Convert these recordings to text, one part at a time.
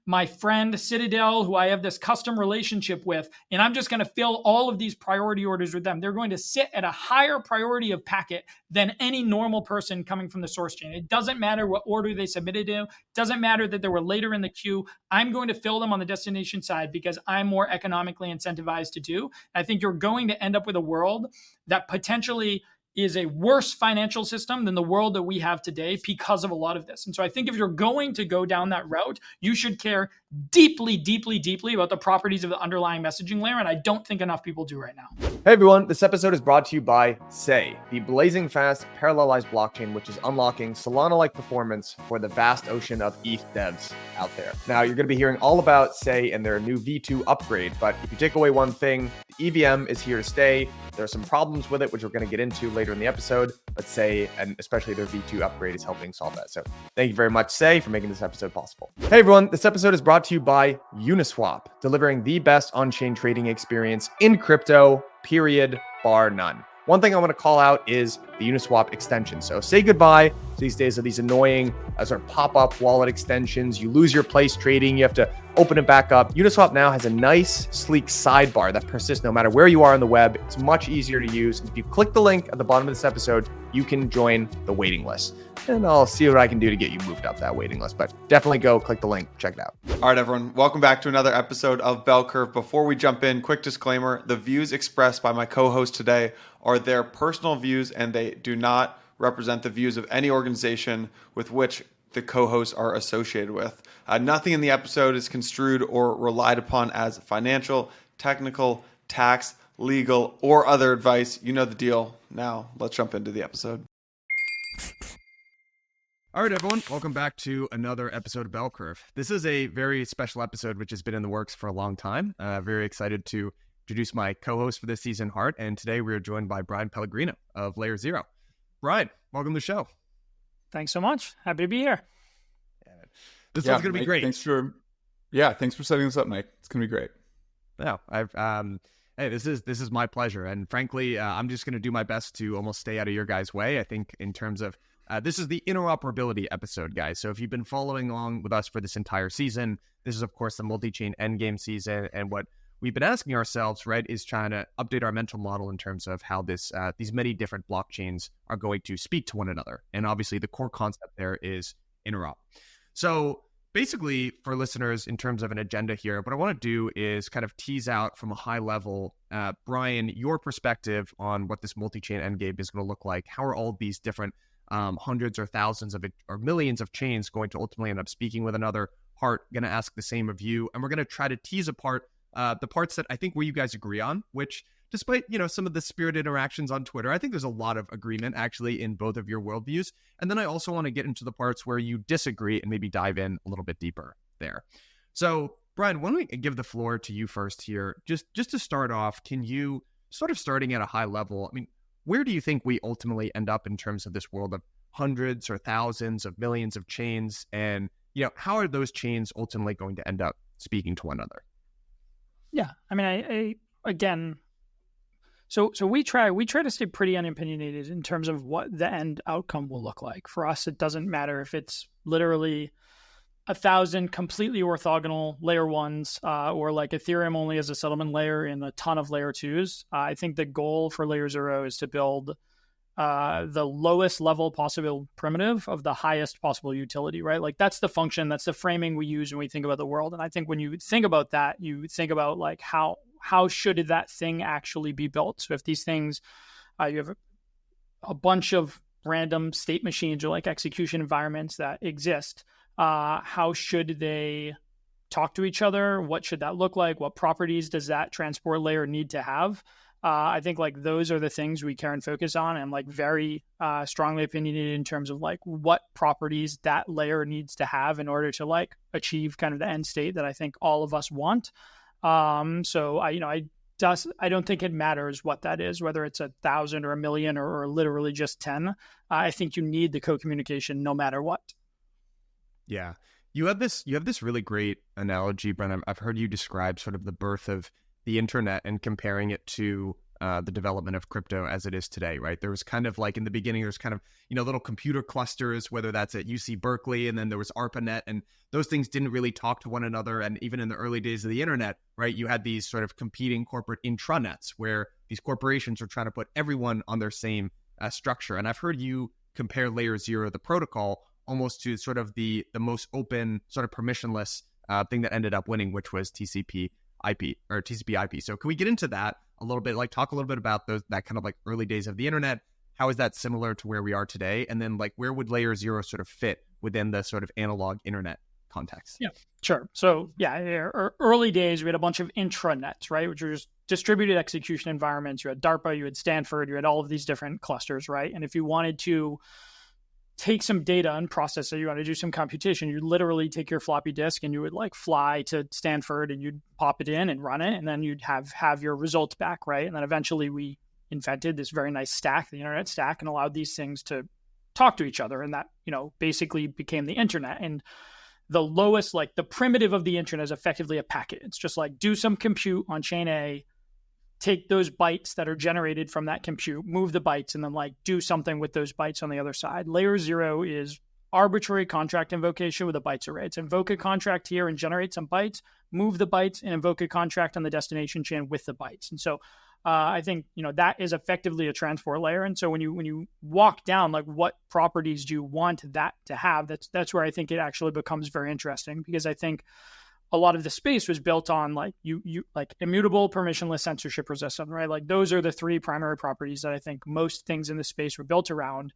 my friend Citadel, who I have this custom relationship with, and I'm just going to fill all of these priority orders with them. They're going to sit at a higher priority of packet than any normal person coming from the source chain. It doesn't matter what order they submitted to. It doesn't matter that they were later in the queue. I'm going to fill them on the destination side because I'm more economically incentivized to do. I think you're going to end up with a world that potentially is a worse financial system than the world that we have today because of a lot of this. And so I think if you're going to go down that route, you should care deeply, deeply, deeply about the properties of the underlying messaging layer. And I don't think enough people do right now. Hey everyone, this episode is brought to you by Sei, the blazing fast parallelized blockchain, which is unlocking Solana-like performance for the vast ocean of ETH devs out there. Now, you're going to be hearing all about Sei and their new V2 upgrade, but if you take away one thing, the EVM is here to stay. There are some problems with it, which we're going to get into later in the episode, but Sei, and especially their V2 upgrade, is helping solve that. So thank you very much, Sei, for making this episode possible. Hey everyone, this episode is brought to you by Uniswap, delivering the best on-chain trading experience in crypto, period, bar none. One thing I want to call out is the Uniswap extension. So say goodbye to these days of these annoying sort of pop-up wallet extensions. You lose your place trading, you have to open it back up. Uniswap now has a nice, sleek sidebar that persists no matter where you are on the web. It's much easier to use. If you click the link at the bottom of this episode, you can join the waiting list. And I'll see what I can do to get you moved up that waiting list. But definitely go click the link, check it out. All right, everyone. Welcome back to another episode of Bell Curve. Before we jump in, quick disclaimer. The views expressed by my co-host today are their personal views, and they do not represent the views of any organization with which the co-hosts are associated with. Nothing in the episode is construed or relied upon as financial, technical, tax, legal, or other advice. You know the deal. Now, let's jump into the episode. All right, everyone. Welcome back to another episode of Bell Curve. This is a very special episode, which has been in the works for a long time. Very excited to introduce my co-host for this season, Hart. And today we are joined by Bryan Pellegrino of LayerZero. Bryan, welcome to the show. Thanks so much. Happy to be here. This one's going to be great. Thanks for setting this up, Mike. It's going to be great. No, hey, this is my pleasure. And frankly, I'm just going to do my best to almost stay out of your guys' way. I think in terms of, this is the interoperability episode, guys. So if you've been following along with us for this entire season, this is, of course, the Multichain End Game season. And what we've been asking ourselves, right, is trying to update our mental model in terms of how these many different blockchains are going to speak to one another. And obviously, the core concept there is interop. So basically, for listeners, in terms of an agenda here, what I want to do is kind of tease out from a high level, Bryan, your perspective on what this multi-chain endgame is going to look like. How are all these different hundreds or thousands of or millions of chains going to ultimately end up speaking with another? Hart, going to ask the same of you, and we're going to try to tease apart the parts that I think where you guys agree on, which despite, some of the spirited interactions on Twitter, I think there's a lot of agreement actually in both of your worldviews. And then I also want to get into the parts where you disagree and maybe dive in a little bit deeper there. So Bryan, why don't we give the floor to you first here? Just to start off, can you, sort of starting at a high level, I mean, where do you think we ultimately end up in terms of this world of hundreds or thousands of millions of chains? And, how are those chains ultimately going to end up speaking to one another? Yeah, I mean, I again, so we try to stay pretty unopinionated in terms of what the end outcome will look like. For us, it doesn't matter if it's literally 1,000 completely orthogonal layer ones, or like Ethereum only as a settlement layer and a ton of layer twos. I think the goal for LayerZero is to build the lowest level possible primitive of the highest possible utility, right? Like that's the function, that's the framing we use when we think about the world. And I think when you think about that, you think about like how should that thing actually be built? So if these things, you have a bunch of random state machines or like execution environments that exist, how should they talk to each other? What should that look like? What properties does that transport layer need to have? I think like those are the things we care and focus on, and like very strongly opinionated in terms of like what properties that layer needs to have in order to like achieve kind of the end state that I think all of us want. So I don't think it matters what that is, whether it's 1,000 or 1,000,000 or literally just 10. I think you need the co-communication no matter what. Yeah. You have this really great analogy, Bryan. I've heard you describe sort of the birth of the internet and comparing it to the development of crypto as it is today, right? There was kind of like in the beginning, there's kind of, little computer clusters, whether that's at UC Berkeley, and then there was ARPANET, and those things didn't really talk to one another. And even in the early days of the internet, right, you had these sort of competing corporate intranets where these corporations are trying to put everyone on their same structure. And I've heard you compare LayerZero, the protocol, almost to sort of the most open, sort of permissionless thing that ended up winning, which was TCP/IP. So can we get into that a little bit? Like talk a little bit about that kind of like early days of the internet. How is that similar to where we are today? And then like where would LayerZero sort of fit within the sort of analog internet context? Yeah, sure. So early days, we had a bunch of intranets, right? Which were just distributed execution environments. You had DARPA, you had Stanford, you had all of these different clusters, right? And if you wanted to take some data and process it, you want to do some computation, you'd literally take your floppy disk and you would like fly to Stanford and you'd pop it in and run it, and then you'd have your results back, right? And then eventually we invented this very nice stack, the internet stack, and allowed these things to talk to each other. And that, basically became the internet. And the lowest, like the primitive of the internet is effectively a packet. It's just like do some compute on chain A, take those bytes that are generated from that compute, move the bytes, and then like do something with those bytes on the other side. LayerZero is arbitrary contract invocation with a bytes array. It's invoke a contract here and generate some bytes, move the bytes, and invoke a contract on the destination chain with the bytes. And so I think that is effectively a transport layer. And so when you walk down, like what properties do you want that to have? That's where I think it actually becomes very interesting, because I think a lot of the space was built on like you like immutable, permissionless, censorship resistant, right? Like those are the three primary properties that I think most things in the space were built around.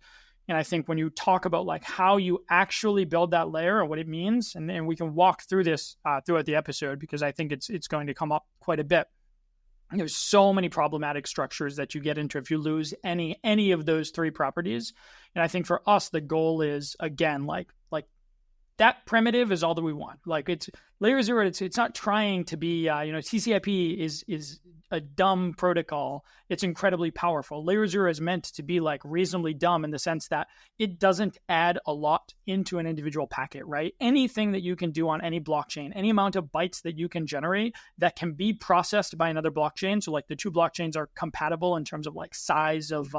And I think when you talk about like how you actually build that layer and what it means, and we can walk through this throughout the episode, because I think it's going to come up quite a bit. There's so many problematic structures that you get into if you lose any of those three properties. And I think for us, the goal is, again, like that primitive is all that we want. Like it's LayerZero, it's not trying to be, TCP is a dumb protocol. It's incredibly powerful. LayerZero is meant to be like reasonably dumb in the sense that it doesn't add a lot into an individual packet, right? Anything that you can do on any blockchain, any amount of bytes that you can generate that can be processed by another blockchain. So like the two blockchains are compatible in terms of like size of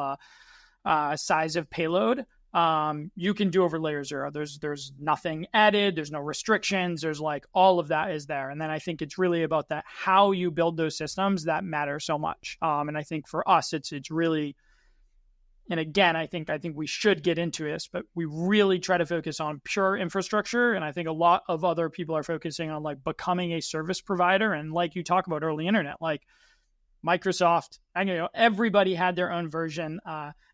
payload. You can do over LayerZero. There's nothing added. There's no restrictions. There's like all of that is there. And then I think it's really about that, how you build those systems that matter so much. And I think for us, it's really, and again, I think we should get into this, but we really try to focus on pure infrastructure. And I think a lot of other people are focusing on like becoming a service provider. And like you talk about early internet, like Microsoft, everybody had their own version.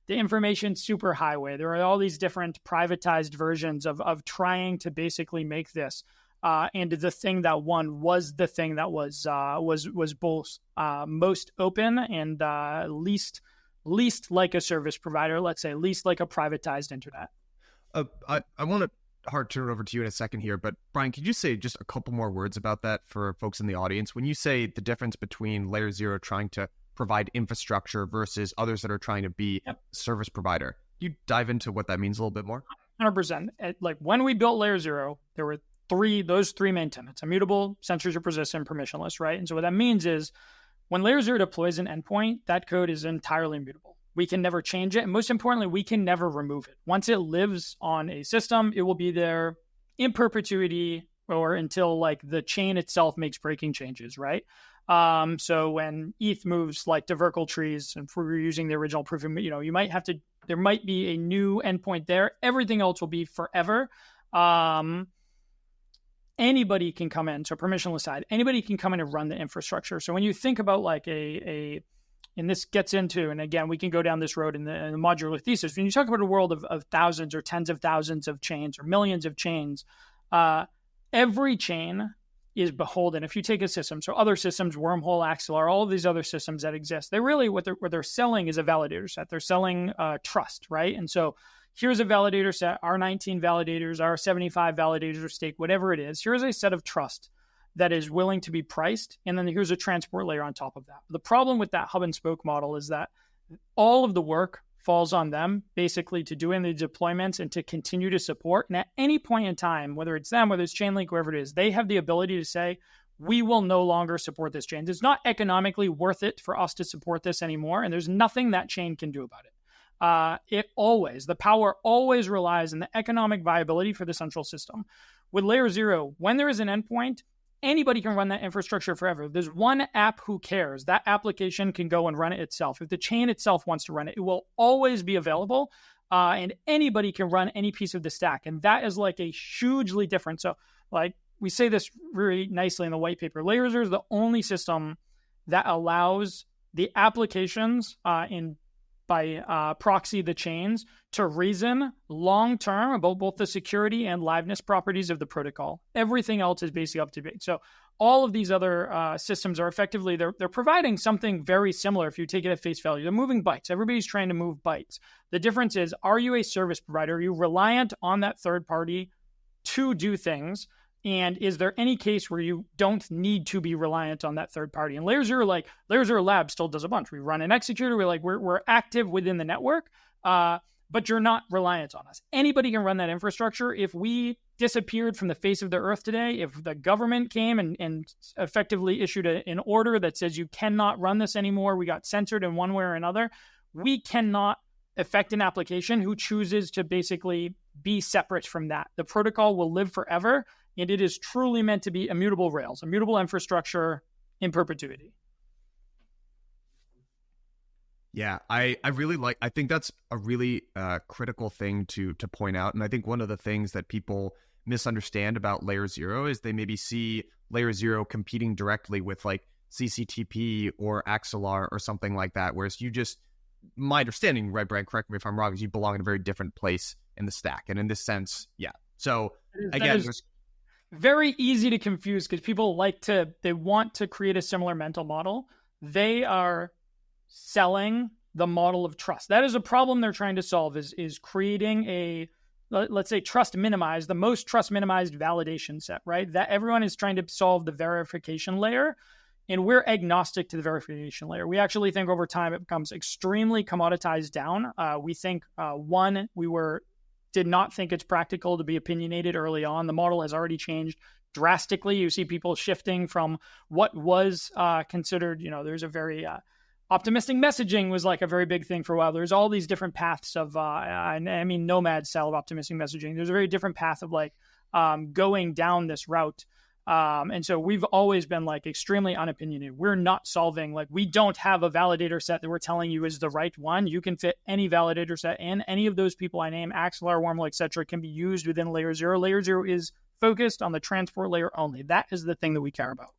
The information superhighway. There are all these different privatized versions of trying to basically make this. And the thing that won was the thing that was both most open and least like a service provider. Let's say least like a privatized internet. I want to turn it over to you in a second here, but Bryan, could you say just a couple more words about that for folks in the audience? When you say the difference between LayerZero trying to provide infrastructure versus others that are trying to be service provider, you dive into what that means a little bit more? 100%. Like when we built LayerZero, there were those three main tenets: immutable, censorship resistant, permissionless, right? And so what that means is when LayerZero deploys an endpoint, that code is entirely immutable. We can never change it. And most importantly, we can never remove it. Once it lives on a system, it will be there in perpetuity or until like the chain itself makes breaking changes, right? So when ETH moves like to Verkle trees, and if we were using the original proof, you might have to, there might be a new endpoint there. Everything else will be forever. Anybody can come in. So permissionless side, anybody can come in and run the infrastructure. So when you think about like and this gets into, and again, we can go down this road in the modular thesis. When you talk about a world of thousands or tens of thousands of chains or millions of chains, every chain is beholden. If you take a system, so other systems, Wormhole, Axelar, all of these other systems that exist, they really, what they're selling is a validator set. They're selling trust, right? And so here's a validator set, our 19 validators, our 75 validators or stake, whatever it is. Here's a set of trust that is willing to be priced. And then here's a transport layer on top of that. The problem with that hub and spoke model is that all of the work falls on them basically to do in the deployments and to continue to support. And at any point in time, whether it's them, whether it's Chainlink, whoever it is, they have the ability to say, we will no longer support this chain. It's not economically worth it for us to support this anymore, and there's nothing that chain can do about it. The power always relies on the economic viability for the central system. With LayerZero, when there is an endpoint, anybody can run that infrastructure forever. There's one app who cares. That application can go and run it itself. If the chain itself wants to run it, it will always be available, and anybody can run any piece of the stack. And that is like a hugely different. So like we say this very nicely in the white paper, LayerZero is the only system that allows the applications by proxy the chains to reason long-term about both the security and liveness properties of the protocol. Everything else is basically up to date. So all of these other systems are effectively, they're providing something very similar if you take it at face value. They're moving bytes. Everybody's trying to move bytes. The difference is, are you a service provider? Are you reliant on that third party to do things? And is there any case where you don't need to be reliant on that third party? And LayerZero Labs still does a bunch. We run an executor. We're active within the network, but you're not reliant on us. Anybody can run that infrastructure. If we disappeared from the face of the earth today, if the government came and effectively issued an order that says you cannot run this anymore, we got censored in one way or another, we cannot affect an application who chooses to basically be separate from that. The protocol will live forever. And it is truly meant to be immutable rails, immutable infrastructure in perpetuity. Yeah, I think that's a really critical thing to point out. And I think one of the things that people misunderstand about LayerZero is they maybe see LayerZero competing directly with like CCTP or Axelar or something like that. Whereas my understanding, right, Bryan, correct me if I'm wrong, is you belong in a very different place in the stack. And in this sense, yeah. So again, there's very easy to confuse because people they want to create a similar mental model. They are selling the model of trust. That is a problem they're trying to solve, is creating let's say trust minimized, the most trust minimized validation set, right? That everyone is trying to solve the verification layer, and we're agnostic to the verification layer. We actually think over time it becomes extremely commoditized down. We think did not think it's practical to be opinionated early on. The model has already changed drastically. You see people shifting from what was considered, there's a very optimistic messaging was like a very big thing for a while. There's all these different paths of, nomad style of optimistic messaging. There's a very different path of going down this route. And so we've always been extremely unopinionated. We're not solving, we don't have a validator set that we're telling you is the right one. You can fit any validator set in. Any of those people I name, Axelar, Wormhole, etc., can be used within LayerZero. LayerZero is focused on the transport layer only. That is the thing that we care about.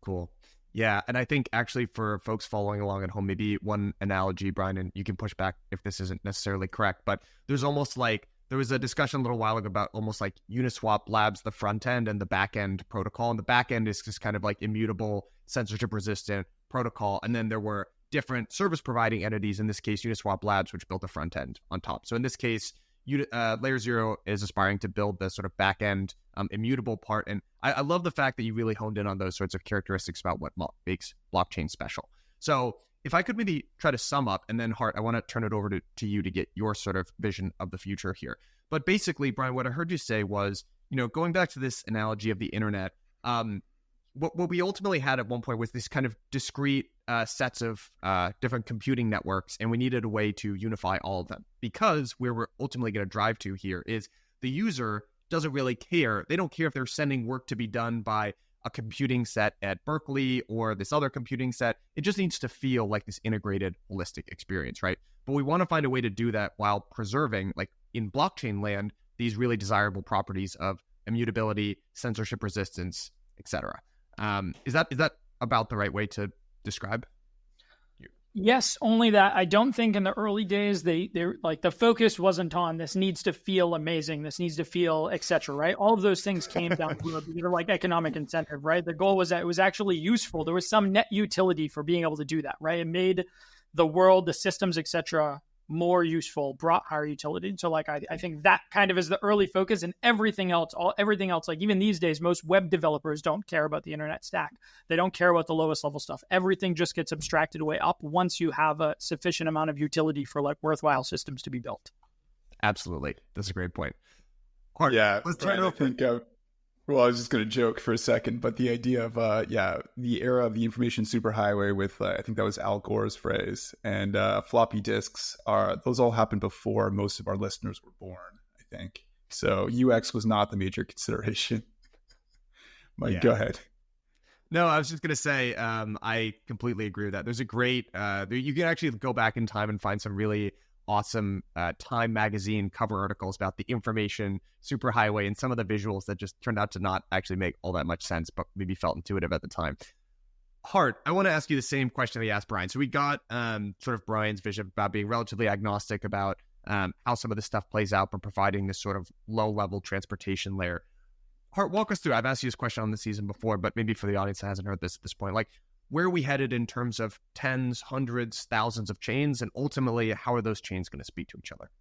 Cool. Yeah. And I think actually for folks following along at home, maybe one analogy, Bryan, and you can push back if this isn't necessarily correct, but there's almost there was a discussion a little while ago about almost like Uniswap Labs, the front end, and the back end protocol. And the back end is just kind of immutable, censorship resistant protocol. And then there were different service providing entities, in this case, Uniswap Labs, which built the front end on top. So in this case, LayerZero is aspiring to build the sort of back end immutable part. And I love the fact that you really honed in on those sorts of characteristics about what makes blockchain special. So if I could maybe try to sum up, and then Hart, I want to turn it over to you to get your sort of vision of the future here. But basically, Bryan, what I heard you say was, going back to this analogy of the internet, what we ultimately had at one point was this kind of discrete sets of different computing networks, and we needed a way to unify all of them. Because where we're ultimately going to drive to here is the user doesn't really care. They don't care if they're sending work to be done by a computing set at Berkeley or this other computing set. It just needs to feel like this integrated, holistic experience, right? But we want to find a way to do that while preserving, in blockchain land, these really desirable properties of immutability, censorship resistance, etc. Is that about the right way to describe? Yes, only that I don't think in the early days they're the focus wasn't on this needs to feel amazing, this needs to feel etc. Right? All of those things came down to economic incentive, right? The goal was that it was actually useful. There was some net utility for being able to do that, right? It made the world, the systems, etc., more useful, brought higher utility. So I think that kind of is the early focus, and everything else, even these days, most web developers don't care about the internet stack. They don't care about the lowest level stuff. Everything just gets abstracted away up once you have a sufficient amount of utility for worthwhile systems to be built. Absolutely. That's a great point. Hart, let's try to think of Well, I was just going to joke for a second, but the idea of, the era of the information superhighway with, I think that was Al Gore's phrase, and floppy disks those all happened before most of our listeners were born, I think. So UX was not the major consideration. Mike, go ahead. No, I was just going to say, I completely agree with that. There's a great, you can actually go back in time and find some really awesome Time magazine cover articles about the information superhighway and some of the visuals that just turned out to not actually make all that much sense, but maybe felt intuitive at the time. Hart, I want to ask you the same question I asked Bryan. So we got sort of Bryan's vision about being relatively agnostic about how some of this stuff plays out, but providing this sort of low-level transportation layer. Hart, walk us through. I've asked you this question on the season before, but maybe for the audience that hasn't heard this at this point, like, where are we headed in terms of tens, hundreds, thousands of chains? And ultimately, how are those chains going to speak to each other?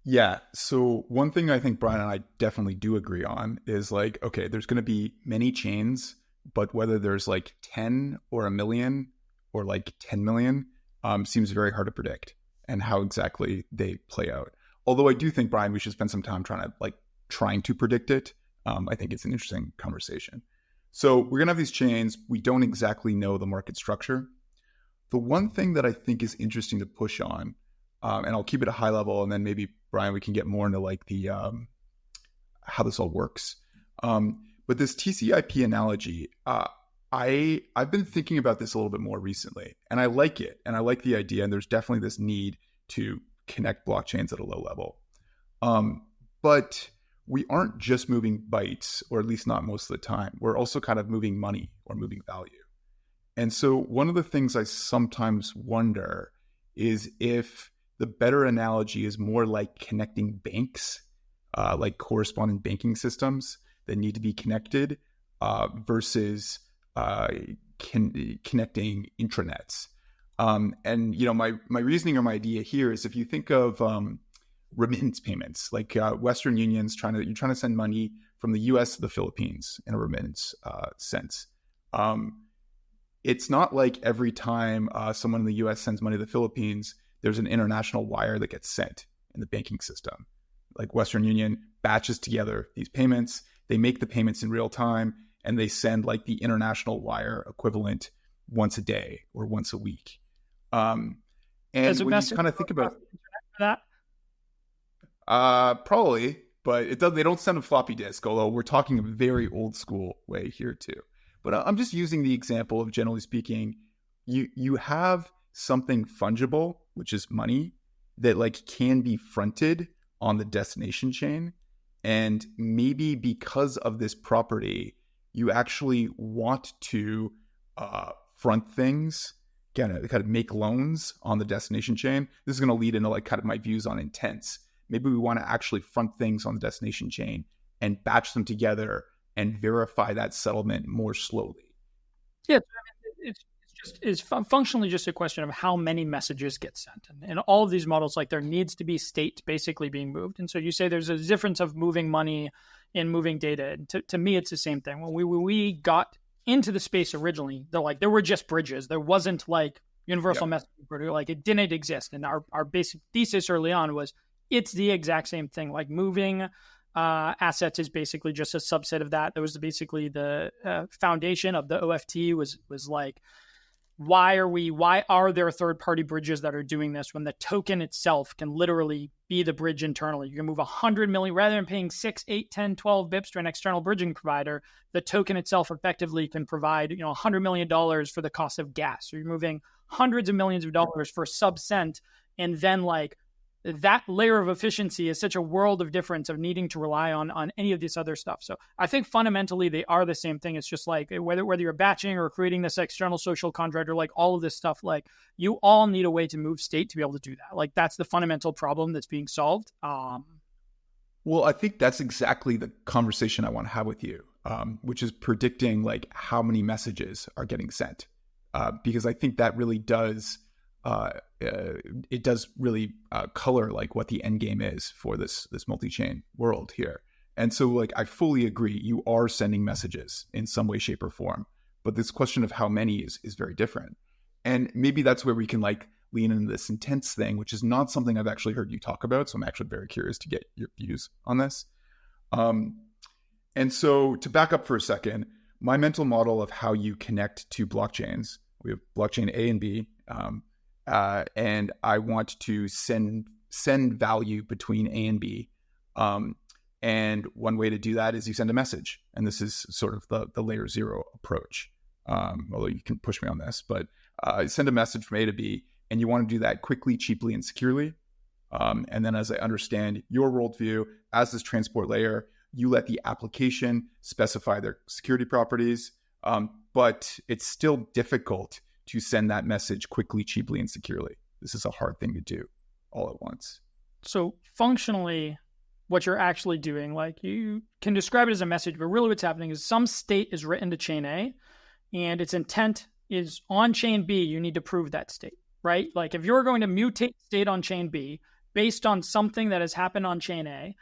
Yeah. So one thing I think Bryan and I definitely do agree on is like, okay, there's going to be many chains, but whether there's like 10 or a million or like 10 million seems very hard to predict and how exactly they play out. Although I do think, Bryan, we should spend some time trying to predict it. I think it's an interesting conversation. So we're going to have these chains. We don't exactly know the market structure. The one thing that I think is interesting to push on, and I'll keep it a high level, and then maybe, Bryan, we can get more into like the how this all works. But this TCP analogy, I've been thinking about this a little bit more recently, and I like it, and I like the idea, and there's definitely this need to connect blockchains at a low level. But we aren't just moving bytes, or at least not most of the time. We're also kind of moving money or moving value. And so one of the things I sometimes wonder is if the better analogy is more like connecting banks, like corresponding banking systems that need to be connected versus connecting intranets. And, my reasoning or my idea here is if you think of remittance payments, like Western Union's you're trying to send money from the US to the Philippines in a remittance sense. It's not like every time someone in the US sends money to the Philippines, there's an international wire that gets sent in the banking system. Like Western Union batches together these payments, they make the payments in real time, and they send like the international wire equivalent once a day or once a week. And when you kind of think about that, probably, but they don't send a floppy disk, although we're talking a very old school way here too. But I'm just using the example of, generally speaking, you have something fungible, which is money, that like can be fronted on the destination chain. And maybe because of this property, you actually want to front things, kind of make loans on the destination chain. This is going to lead into like kind of my views on intents. Maybe we want to actually front things on the destination chain and batch them together and verify that settlement more slowly. Yeah, it's functionally just a question of how many messages get sent. And in all of these models, like, there needs to be state basically being moved. And so you say there's a difference of moving money and moving data. And to me, it's the same thing. When we got into the space originally, there were just bridges. There wasn't like universal messaging, like it didn't exist. And our basic thesis early on was it's the exact same thing. Like moving assets is basically just a subset of that. That was basically the foundation of the OFT was like, why are there third-party bridges that are doing this when the token itself can literally be the bridge internally? You can move 100 million, rather than paying 6, 8, 10, 12 bips to an external bridging provider, the token itself effectively can provide, $100 million for the cost of gas. So you're moving hundreds of millions of dollars for sub-cent, and then like that layer of efficiency is such a world of difference of needing to rely on any of this other stuff. So I think fundamentally they are the same thing. It's just like whether you're batching or creating this external social contract or like all of this stuff, like you all need a way to move state to be able to do that. Like that's the fundamental problem that's being solved. Well, I think that's exactly the conversation I want to have with you, which is predicting like how many messages are getting sent, because I think that really does it does really color like what the end game is for this multi-chain world here. And so like I fully agree, you are sending messages in some way, shape, or form, but this question of how many is very different. And maybe that's where we can like lean into this intense thing, which is not something I've actually heard you talk about. So I'm actually very curious to get your views on this. And so to back up for a second, my mental model of how you connect to blockchains, we have blockchain A and B, and I want to send value between A and B. And one way to do that is you send a message. And this is sort of the LayerZero approach. Although you can push me on this, but send a message from A to B, and you want to do that quickly, cheaply, and securely. And then as I understand your worldview, as this transport layer, you let the application specify their security properties, but it's still difficult to send that message quickly, cheaply, and securely. This is a hard thing to do all at once. So functionally, what you're actually doing, like you can describe it as a message, but really what's happening is some state is written to chain A and its intent is on chain B, you need to prove that state, right? Like if you're going to mutate state on chain B based on something that has happened on chain A,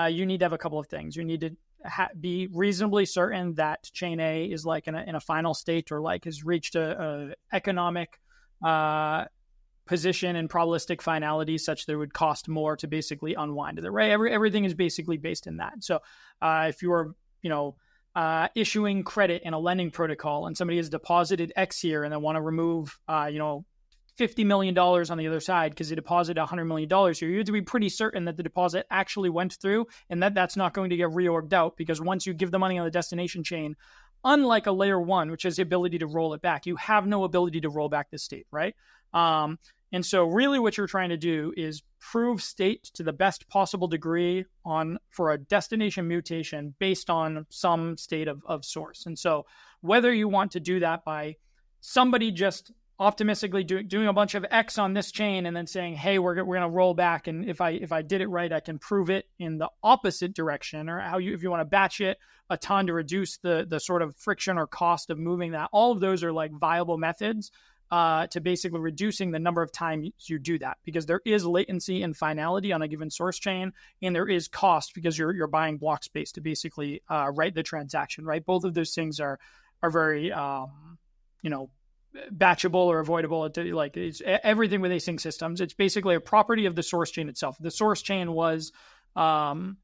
you need to have a couple of things. You need to be reasonably certain that chain A is like in a final state or like has reached a economic position in probabilistic finality such that it would cost more to basically unwind it, right? Everything is basically based in that. So if you're, issuing credit in a lending protocol and somebody has deposited X here and they want to remove, $50 million on the other side because they deposited $100 million here, you have to be pretty certain that the deposit actually went through and that that's not going to get reorged out, because once you give the money on the destination chain, unlike a layer one, which has the ability to roll it back, you have no ability to roll back the state, right? And so really what you're trying to do is prove state to the best possible degree for a destination mutation based on some state of source. And so whether you want to do that by somebody just optimistically doing a bunch of X on this chain and then saying, hey, we're going to roll back, and if I did it right, I can prove it in the opposite direction, or if you want to batch it a ton to reduce the sort of friction or cost of moving that, all of those are like viable methods to basically reducing the number of times you do that, because there is latency and finality on a given source chain, and there is cost because you're buying block space to basically write the transaction, right? Both of those things are very batchable or avoidable. It's everything with async systems. It's basically a property of the source chain itself. The source chain was 100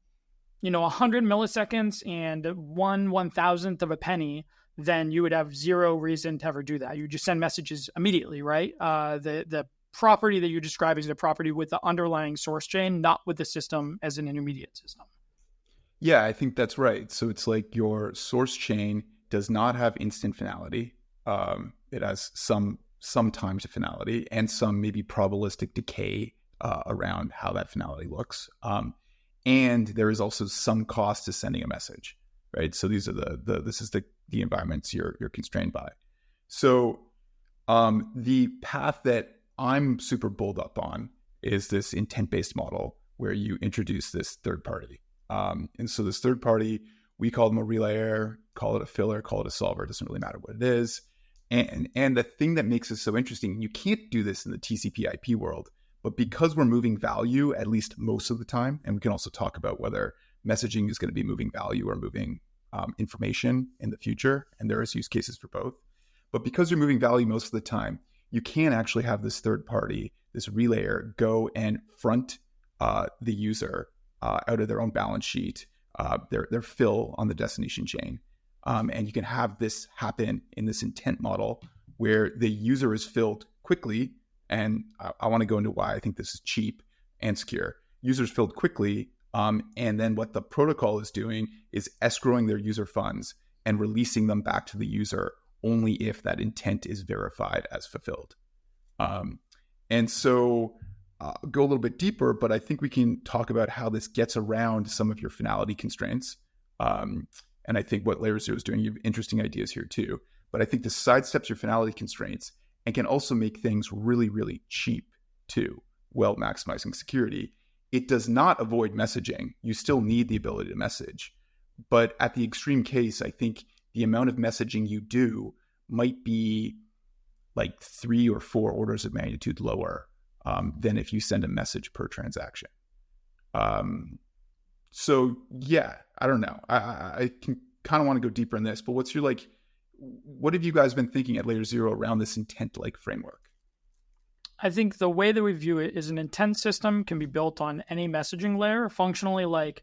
milliseconds and 1/1000th of a penny, then you would have zero reason to ever do that. You just send messages immediately, right? The property that you describe is the property with the underlying source chain, not with the system as an intermediate system. Yeah, I think that's right. So it's like your source chain does not have instant finality. It has some time to finality and some maybe probabilistic decay around how that finality looks. And there is also some cost to sending a message, right? So these are this is the environments you're constrained by. So the path that I'm super bulled up on is this intent-based model where you introduce this third party. And so this third party, we call them a relayer, call it a filler, call it a solver. It doesn't really matter what it is. And the thing that makes this so interesting, you can't do this in the TCP IP world, but because we're moving value, at least most of the time, and we can also talk about whether messaging is going to be moving value or moving information in the future, and there is use cases for both. But because you're moving value most of the time, you can actually have this third party, this relayer, go and front the user out of their own balance sheet, their fill on the destination chain. And you can have this happen in this intent model where the user is filled quickly. And I want to go into why I think this is cheap and secure. Users filled quickly. And then what the protocol is doing is escrowing their user funds and releasing them back to the user only if that intent is verified as fulfilled. And so go a little bit deeper, but I think we can talk about how this gets around some of your finality constraints. And I think what LayerZero is doing, you have interesting ideas here too. But I think this sidesteps your finality constraints and can also make things really, really cheap too, while maximizing security. It does not avoid messaging. You still need the ability to message. But at the extreme case, I think the amount of messaging you do might be like 3 or 4 orders of magnitude lower than if you send a message per transaction. So yeah, I don't know. I can kind of want to go deeper in this, but what have you guys been thinking at LayerZero around this intent-like framework? I think the way that we view it is an intent system can be built on any messaging layer. Functionally, like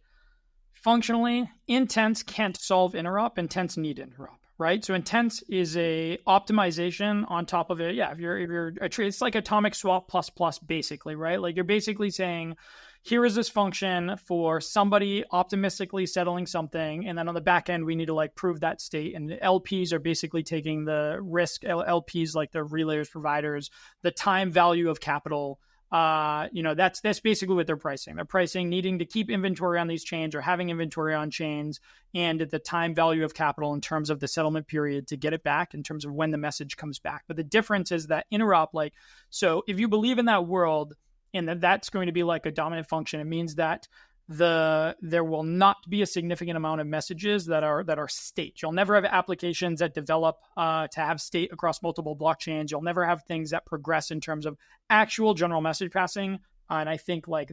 functionally, intents can't solve interop. Intents need interop, right? So intents is a optimization on top of it. Yeah, if you're a trade, it's like atomic swap plus plus basically, right? Like you're basically saying, here is this function for somebody optimistically settling something, and then on the back end we need to like prove that state. And the LPs are basically taking the risk. LPs, like the relayers providers, the time value of capital. That's basically what they're pricing. They're pricing needing to keep inventory on these chains or having inventory on chains, and the time value of capital in terms of the settlement period to get it back in terms of when the message comes back. But the difference is that interop, like, so if you believe in that world and that's going to be like a dominant function, it means that there will not be a significant amount of messages that are state. You'll never have applications that develop to have state across multiple blockchains. You'll never have things that progress in terms of actual general message passing. And I think like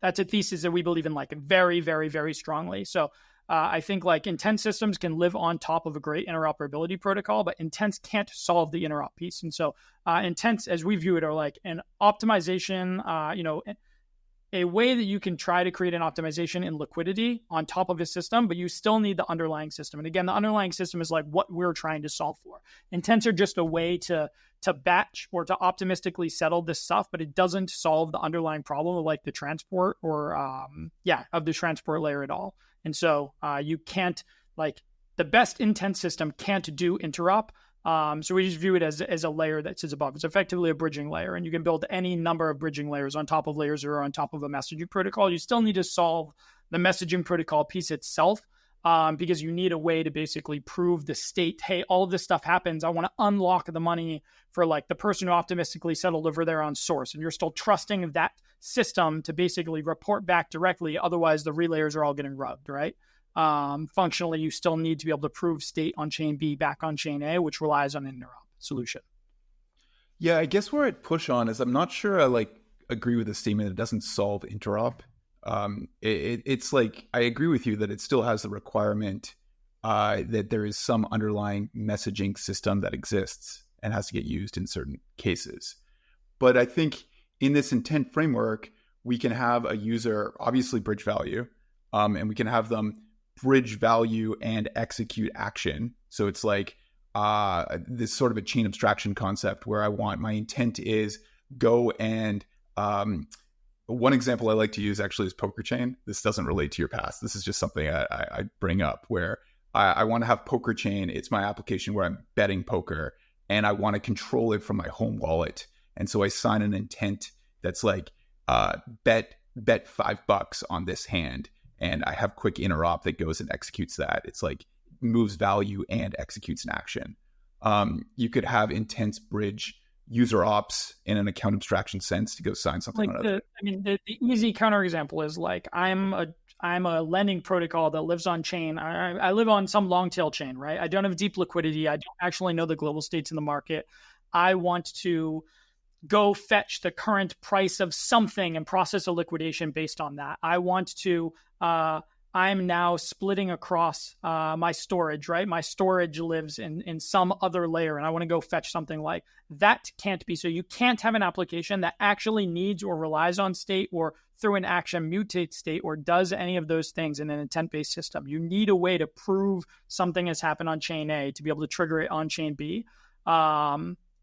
that's a thesis that we believe in like very, very, very strongly. So I think like intent systems can live on top of a great interoperability protocol, but intents can't solve the interop piece. And so intents, as we view it, are like an optimization, a way that you can try to create an optimization in liquidity on top of a system, but you still need the underlying system. And again, the underlying system is like what we're trying to solve for. Intents are just a way to batch or to optimistically settle this stuff, but it doesn't solve the underlying problem of like the transport or of the transport layer at all. And so you can't, like, the best intent system can't do interop. So we just view it as a layer that sits above. It's effectively a bridging layer, and you can build any number of bridging layers on top of LayerZero, on top of a messaging protocol. You still need to solve the messaging protocol piece itself, because you need a way to basically prove the state. Hey, all of this stuff happens. I want to unlock the money for like the person who optimistically settled over there on source, and you're still trusting that system to basically report back directly. Otherwise, the relayers are all getting rugged, right? Functionally, you still need to be able to prove state on chain B back on chain A, which relies on an interop solution. Yeah, I guess where I'd push on is I'm not sure I like agree with the statement that it doesn't solve interop. It's like, I agree with you that it still has the requirement that there is some underlying messaging system that exists and has to get used in certain cases. But I think in this intent framework, we can have a user obviously bridge value, and we can have them bridge value and execute action. So it's like this sort of a chain abstraction concept where I want my intent is go and one example I like to use actually is poker chain. This doesn't relate to your past. This is just something I bring up where I want to have poker chain. It's my application where I'm betting poker and I want to control it from my home wallet. And so I sign an intent that's like bet $5 on this hand. And I have quick interop that goes and executes that. It's like moves value and executes an action. You could have intents bridge user ops in an account abstraction sense to go sign something. Like the easy counterexample is like I'm a lending protocol that lives on chain. I live on some long tail chain, right? I don't have deep liquidity. I don't actually know the global states in the market. I want to go fetch the current price of something and process a liquidation based on that. I want to, I'm now splitting across my storage, right? My storage lives in some other layer and I want to go fetch something like that. Can't be. So you can't have an application that actually needs or relies on state or through an action mutates state or does any of those things in an intent-based system. You need a way to prove something has happened on chain A to be able to trigger it on chain B.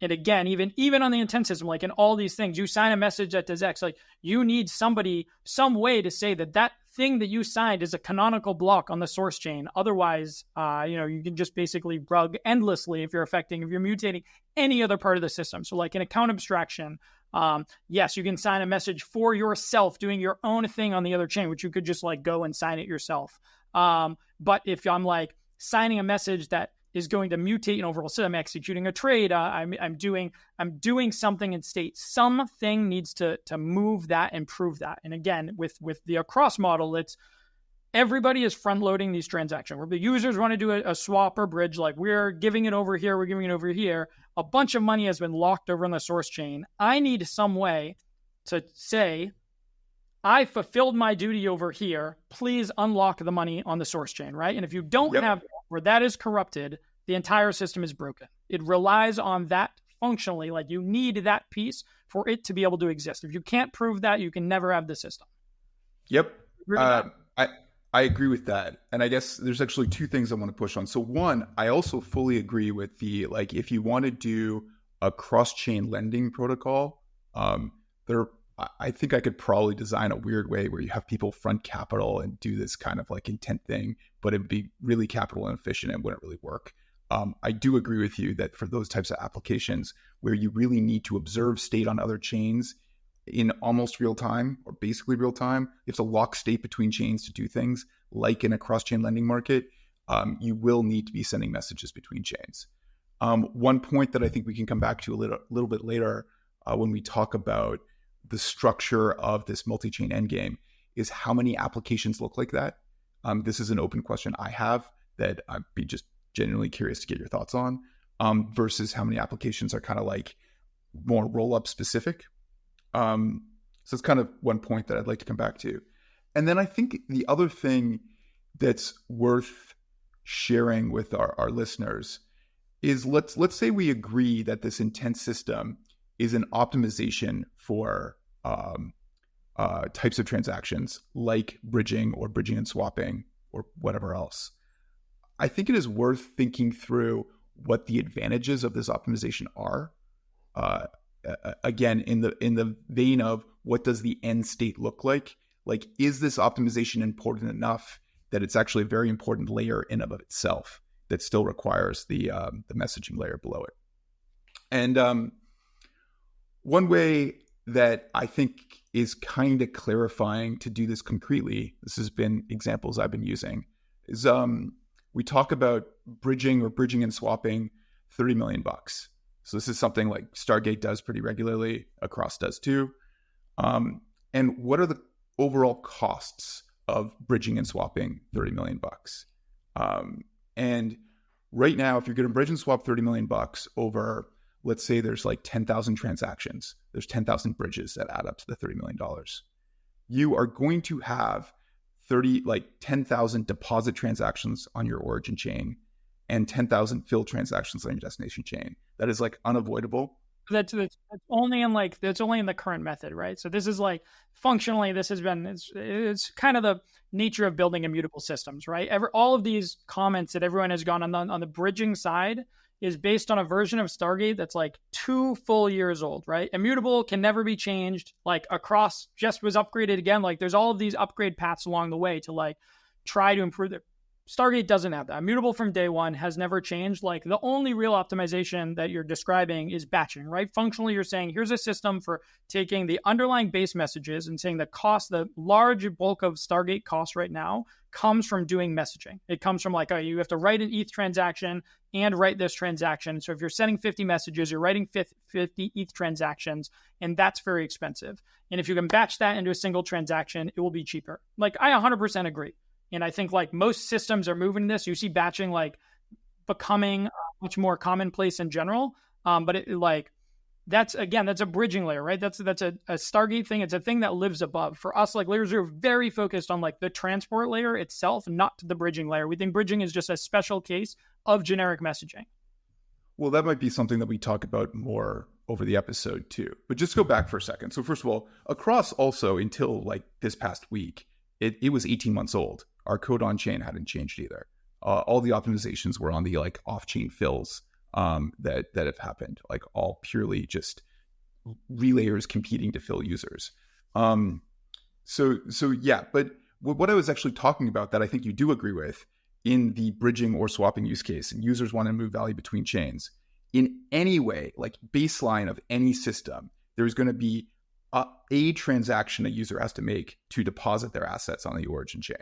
And again, even on the intent system, like in all these things, you sign a message that does X, like you need some way to say that thing that you signed is a canonical block on the source chain. Otherwise, you can just basically rug endlessly if you're mutating any other part of the system. So like in account abstraction, yes, you can sign a message for yourself doing your own thing on the other chain, which you could just like go and sign it yourself. But if I'm like signing a message that is going to mutate an overall system, executing a trade, I'm doing something in state. Something needs to move that and prove that. And again, with the across model, it's everybody is front loading these transactions. Where the users want to do a swap or bridge, like we're giving it over here, we're giving it over here. A bunch of money has been locked over on the source chain. I need some way to say, I fulfilled my duty over here. Please unlock the money on the source chain, right? And if you don't have where that is corrupted, the entire system is broken. It relies on that functionally, like you need that piece for it to be able to exist. If you can't prove that, you can never have the system. Yep. I I agree with that. And I guess there's actually two things I want to push on. So one, I also fully agree with the, like, if you want to do a cross-chain lending protocol, I think I could probably design a weird way where you have people front capital and do this kind of like intent thing, but it'd be really capital inefficient and wouldn't really work. I do agree with you that for those types of applications where you really need to observe state on other chains in almost real time or basically real time, you have to lock state between chains to do things like in a cross-chain lending market. You will need to be sending messages between chains. One point that I think we can come back to a little bit later when we talk about the structure of this multi-chain endgame is how many applications look like that. This is an open question I have that I'd be just genuinely curious to get your thoughts on, versus how many applications are kind of like more roll-up specific. So it's kind of one point that I'd like to come back to. And then I think the other thing that's worth sharing with our listeners is let's say we agree that this intent system is an optimization for types of transactions like bridging or bridging and swapping or whatever else. I think it is worth thinking through what the advantages of this optimization are. Again, in the vein of what does the end state look like? Like, is this optimization important enough that it's actually a very important layer in and of itself that still requires the messaging layer below it? And one way that I think is kind of clarifying to do this concretely, this has been examples I've been using, is we talk about bridging and swapping $30 million. So this is something like Stargate does pretty regularly, Across does too. And what are the overall costs of bridging and swapping $30 million? And right now, if you're going to bridge and swap $30 million over, let's say there's like 10,000 transactions, there's 10,000 bridges that add up to the $30 million. You are going to have 10,000 deposit transactions on your origin chain and 10,000 fill transactions on your destination chain. That is like unavoidable. That's only in the current method, right? So this is like functionally, it's kind of the nature of building immutable systems, right? All of these comments that everyone has gone on the bridging side is based on a version of Stargate that's like 2 full years old, right? Immutable can never be changed. Like Across just was upgraded again. Like there's all of these upgrade paths along the way to like try to improve it. Stargate doesn't have that. Immutable from day one has never changed. Like the only real optimization that you're describing is batching, right? Functionally, you're saying here's a system for taking the underlying base messages and saying the large bulk of Stargate cost right now comes from doing messaging. It comes from like, you have to write an ETH transaction and write this transaction. So if you're sending 50 messages, you're writing 50 ETH transactions, and that's very expensive. And if you can batch that into a single transaction, it will be cheaper. Like I 100% agree. And I think like most systems are moving this. You see batching like becoming much more commonplace in general. But that's a bridging layer, right? That's a Stargate thing. It's a thing that lives above. For us, like LayerZero, very focused on like the transport layer itself, not the bridging layer. We think bridging is just a special case of generic messaging. Well, that might be something that we talk about more over the episode too. But just go back for a second. So first of all, Across also until like this past week, it was 18 months old. Our code on chain hadn't changed either. All the optimizations were on the like off-chain fills that have happened, like all purely just relayers competing to fill users. So yeah, but what I was actually talking about that I think you do agree with in the bridging or swapping use case, and users want to move value between chains in any way, like baseline of any system, there's going to be a transaction a user has to make to deposit their assets on the origin chain.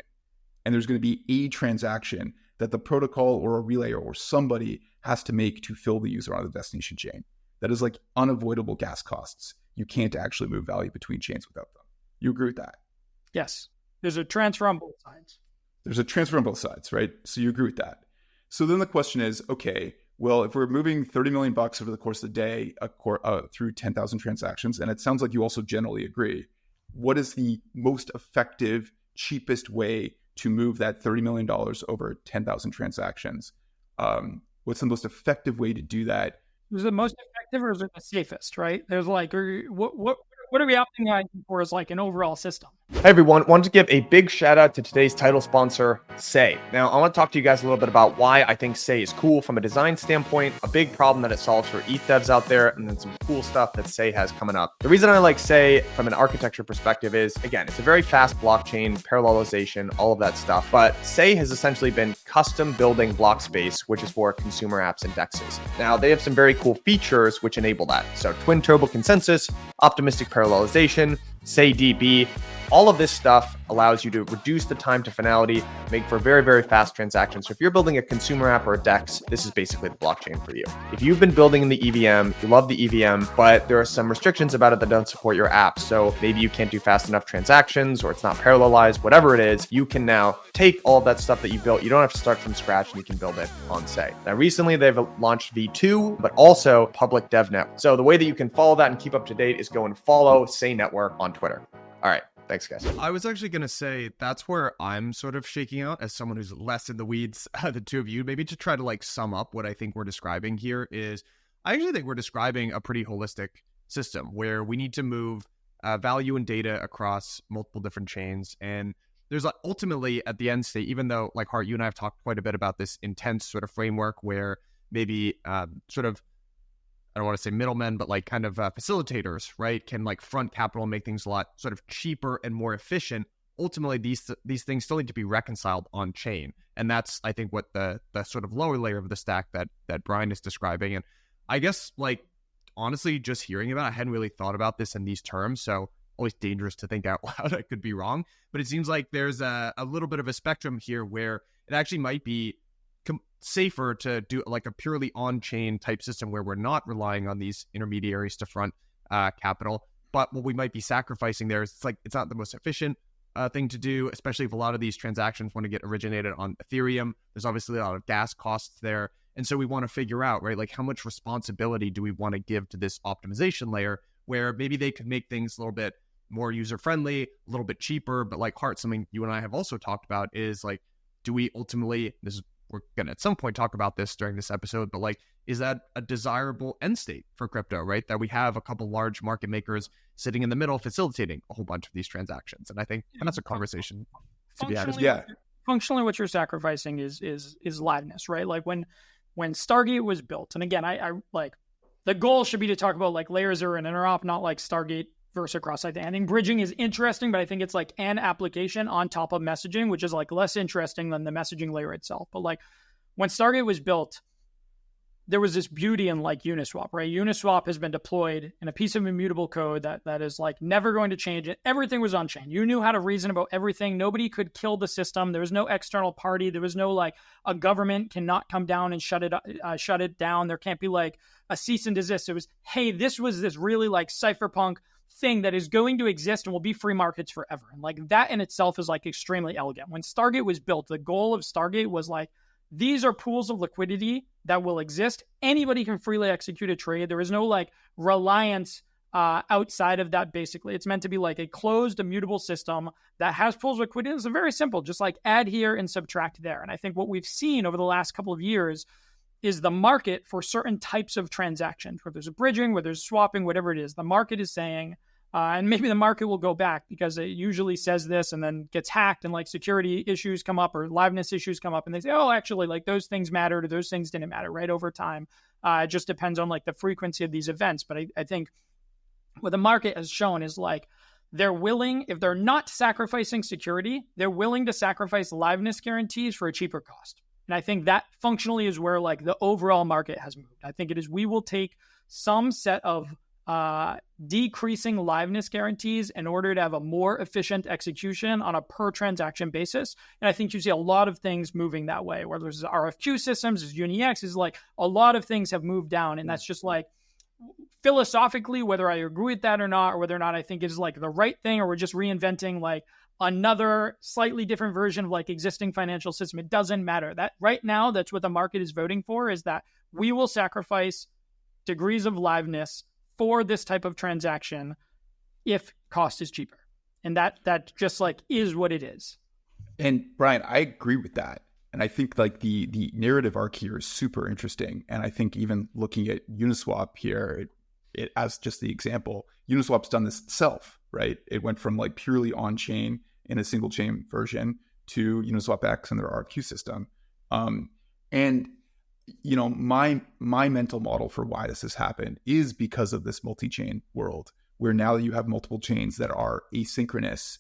And there's going to be a transaction that the protocol or a relayer or somebody has to make to fill the user on the destination chain. That is like unavoidable gas costs. You can't actually move value between chains without them. You agree with that? Yes. There's a transfer on both sides. There's a transfer on both sides, right? So you agree with that. So then the question is, okay, well, if we're moving $30 million over the course of the day through 10,000 transactions, and it sounds like you also generally agree, what is the most effective, cheapest way to move that $30 million over 10,000 transactions? What's the most effective way to do that? Is it the most effective or is it the safest, right? There's like, what are we optimizing for as like an overall system? Hey everyone, wanted to give a big shout out to today's title sponsor, Sei. Now, I want to talk to you guys a little bit about why I think Sei is cool from a design standpoint, a big problem that it solves for ETH devs out there, and then some cool stuff that Sei has coming up. The reason I like Sei from an architecture perspective is, again, it's a very fast blockchain, parallelization, all of that stuff, but Sei has essentially been custom building block space, which is for consumer apps and dexes. Now, they have some very cool features which enable that. So twin turbo consensus, optimistic parallelization, Sei DB, all of this stuff allows you to reduce the time to finality, make for very, very fast transactions. So if you're building a consumer app or a DEX, this is basically the blockchain for you. If you've been building in the EVM, you love the EVM, but there are some restrictions about it that don't support your app. So maybe you can't do fast enough transactions or it's not parallelized, whatever it is, you can now take all of that stuff that you built. You don't have to start from scratch and you can build it on Sei. Now, recently they've launched V2, but also public DevNet. So the way that you can follow that and keep up to date is go and follow Sei Network on Twitter. All right. Thanks, guys. I was actually going to say that's where I'm sort of shaking out as someone who's less in the weeds, the two of you, maybe to try to like sum up what I think we're describing here is I actually think we're describing a pretty holistic system where we need to move value and data across multiple different chains. And there's ultimately at the end state, even though like Hart, you and I have talked quite a bit about this intense sort of framework where maybe sort of I don't want to say middlemen, but like kind of facilitators, right, can like front capital and make things a lot sort of cheaper and more efficient. Ultimately, these things still need to be reconciled on chain. And that's, I think, what the sort of lower layer of the stack that Bryan is describing. And I guess, like, honestly, just hearing about it, I hadn't really thought about this in these terms. So always dangerous to think out loud. I could be wrong. But it seems like there's a little bit of a spectrum here where it actually might be safer to do like a purely on-chain type system where we're not relying on these intermediaries to front capital. But what we might be sacrificing there is it's not the most efficient thing to do, especially if a lot of these transactions want to get originated on Ethereum. There's obviously a lot of gas costs there. And so we want to figure out, right, like how much responsibility do we want to give to this optimization layer where maybe they could make things a little bit more user-friendly, a little bit cheaper. But like Hart, something you and I have also talked about is like, do we ultimately, we're going to at some point talk about this during this episode, but like, is that a desirable end state for crypto, right? That we have a couple large market makers sitting in the middle facilitating a whole bunch of these transactions. And I think that's a conversation to be had. Yeah. Functionally, what you're sacrificing is liveness, right? Like when Stargate was built, and again, I like the goal should be to talk about like LayerZero and interop, not like Stargate versus cross-site. I think bridging is interesting, but I think it's like an application on top of messaging, which is like less interesting than the messaging layer itself. But like when Stargate was built, there was this beauty in like Uniswap, right? Uniswap has been deployed in a piece of immutable code that is like never going to change. Everything was on chain. You knew how to reason about everything. Nobody could kill the system. There was no external party. There was no like a government cannot come down and shut it down. There can't be like a cease and desist. It was, hey, this was this really like cypherpunk thing that is going to exist and will be free markets forever. And like that in itself is like extremely elegant. When Stargate was built, the goal of Stargate was like, these are pools of liquidity that will exist. Anybody can freely execute a trade. There is no like reliance outside of that. Basically, it's meant to be like a closed, immutable system that has pools of liquidity. It's very simple, just like add here and subtract there. And I think what we've seen over the last couple of years is the market for certain types of transactions, where there's a bridging, where there's swapping, whatever it is, the market is saying, and maybe the market will go back because it usually says this and then gets hacked and like security issues come up or liveness issues come up and they say, oh, actually like those things mattered or those things didn't matter, right? Over time, it just depends on like the frequency of these events. But I think what the market has shown is like, they're willing, if they're not sacrificing security, they're willing to sacrifice liveness guarantees for a cheaper cost. And I think that functionally is where like the overall market has moved. I think it is, we will take some set of decreasing liveness guarantees in order to have a more efficient execution on a per transaction basis. And I think you see a lot of things moving that way, whether it's RFQ systems, there's UniX, is like a lot of things have moved down. And that's just like philosophically, whether I agree with that or not, or whether or not I think it is like the right thing, or we're just reinventing like another slightly different version of like existing financial system. It doesn't matter. That right now, that's what the market is voting for, is that we will sacrifice degrees of liveness for this type of transaction if cost is cheaper. And that just like is what it is. And Bryan, I agree with that. And I think like the narrative arc here is super interesting. And I think even looking at Uniswap here, as just the example, Uniswap's done this itself, right? It went from like purely on-chain in a single chain version to Uniswap X and their RFQ system. And my mental model for why this has happened is because of this multi-chain world, where now that you have multiple chains that are asynchronous,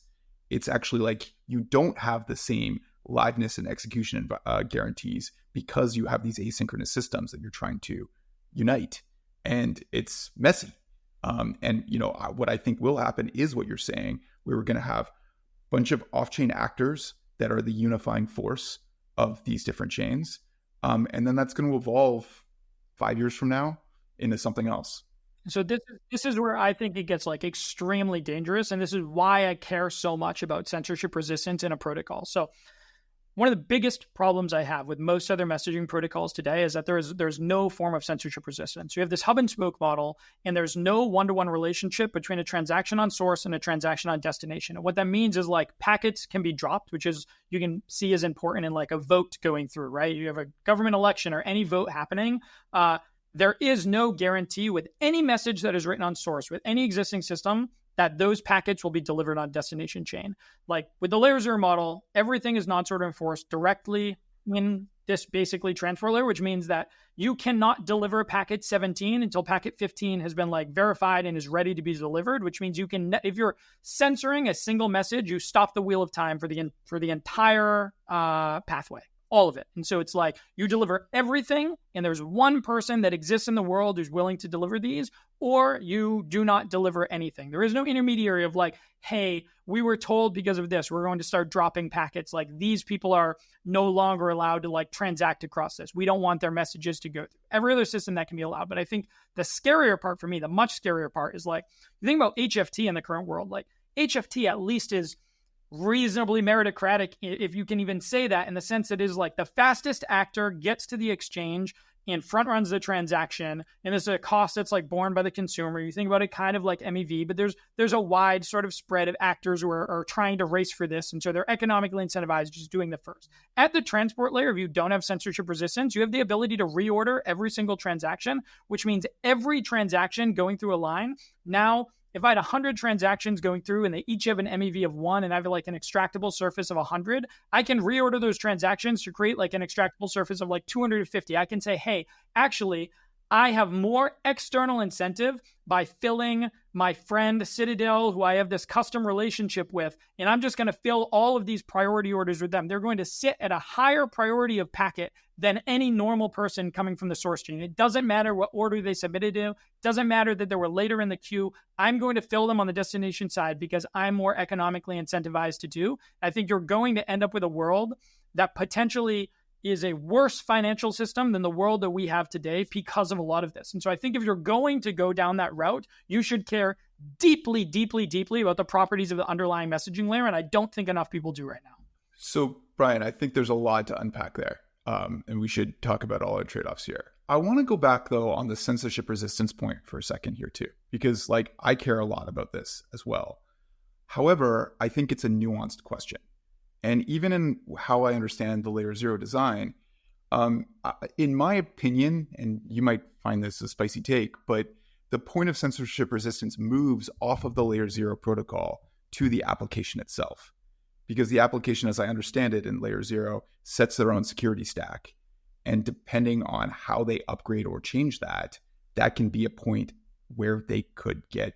it's actually like you don't have the same liveness and execution guarantees because you have these asynchronous systems that you're trying to unite, and it's messy. What I think will happen is what you're saying, where we're going to have a bunch of off-chain actors that are the unifying force of these different chains. And then that's going to evolve 5 years from now into something else. So this is where I think it gets like extremely dangerous. And this is why I care so much about censorship resistance in a protocol. So one of the biggest problems I have with most other messaging protocols today is that there's no form of censorship resistance. You have this hub and spoke model, and there's no one-to-one relationship between a transaction on source and a transaction on destination. And what that means is like packets can be dropped, which is you can see is important in like a vote going through, right? You have a government election or any vote happening. There is no guarantee with any message that is written on source with any existing system that those packets will be delivered on destination chain. Like with the LayerZero model, everything is non-sort enforced directly in this basically transfer layer, which means that you cannot deliver packet 17 until packet 15 has been like verified and is ready to be delivered, which means you can, if you're censoring a single message, you stop the wheel of time for the entire pathway. All of it. And so it's like you deliver everything, and there's one person that exists in the world who's willing to deliver these, or you do not deliver anything. There is no intermediary of like, hey, we were told because of this, we're going to start dropping packets. Like these people are no longer allowed to like transact across this. We don't want their messages to go through. Every other system that can be allowed. But I think the scarier part for me, the much scarier part is like, you think about HFT in the current world, like HFT at least is reasonably meritocratic, if you can even say that, in the sense that it is like the fastest actor gets to the exchange and front runs the transaction, and there's a cost that's like borne by the consumer. You think about it kind of like MEV, but there's a wide sort of spread of actors who are trying to race for this, and so they're economically incentivized just doing the first. At the transport layer, if you don't have censorship resistance, you have the ability to reorder every single transaction, which means every transaction going through a line now. If I had 100 transactions going through and they each have an MEV of 1 and I have like an extractable surface of 100, I can reorder those transactions to create like an extractable surface of like 250. I can say, hey, actually, I have more external incentive by filling my friend Citadel, who I have this custom relationship with, and I'm just going to fill all of these priority orders with them. They're going to sit at a higher priority of packet than any normal person coming from the source chain. It doesn't matter what order they submitted to. It doesn't matter that they were later in the queue. I'm going to fill them on the destination side because I'm more economically incentivized to do. I think you're going to end up with a world that potentially is a worse financial system than the world that we have today because of a lot of this. And so I think if you're going to go down that route, you should care deeply, deeply, deeply about the properties of the underlying messaging layer. And I don't think enough people do right now. So, Bryan, I think there's a lot to unpack there. And we should talk about all our trade-offs here. I want to go back, though, on the censorship resistance point for a second here, too, because like I care a lot about this as well. However, I think it's a nuanced question. And even in how I understand the LayerZero design, in my opinion, and you might find this a spicy take, but the point of censorship resistance moves off of the LayerZero protocol to the application itself. Because the application, as I understand it in LayerZero, sets their own security stack. And depending on how they upgrade or change that, that can be a point where they could get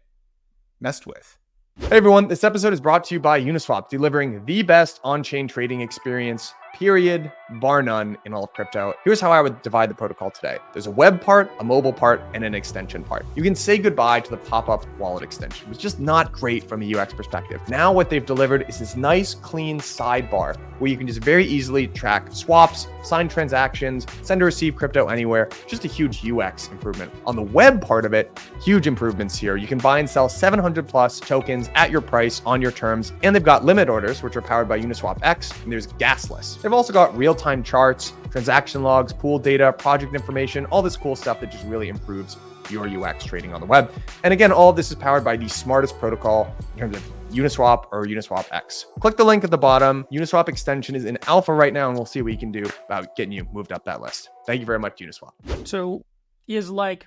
messed with. Hey everyone, this episode is brought to you by Uniswap, delivering the best on-chain trading experience, period, bar none, in all of crypto. Here's how I would divide the protocol today. There's a web part, a mobile part, and an extension part. You can say goodbye to the pop-up wallet extension, which is just not great from a UX perspective. Now what they've delivered is this nice, clean sidebar where you can just very easily track swaps, sign transactions, send or receive crypto anywhere. Just a huge UX improvement. On the web part of it, huge improvements here. You can buy and sell 700 plus tokens at your price on your terms, and they've got limit orders, which are powered by Uniswap X, and there's gasless. They've also got real-time charts, transaction logs, pool data, project information, all this cool stuff that just really improves your UX trading on the web. And again, all of this is powered by the smartest protocol in terms of Uniswap or Uniswap X. Click the link at the bottom. Uniswap extension is in alpha right now, and we'll see what we can do about getting you moved up that list. Thank you very much, Uniswap. So is like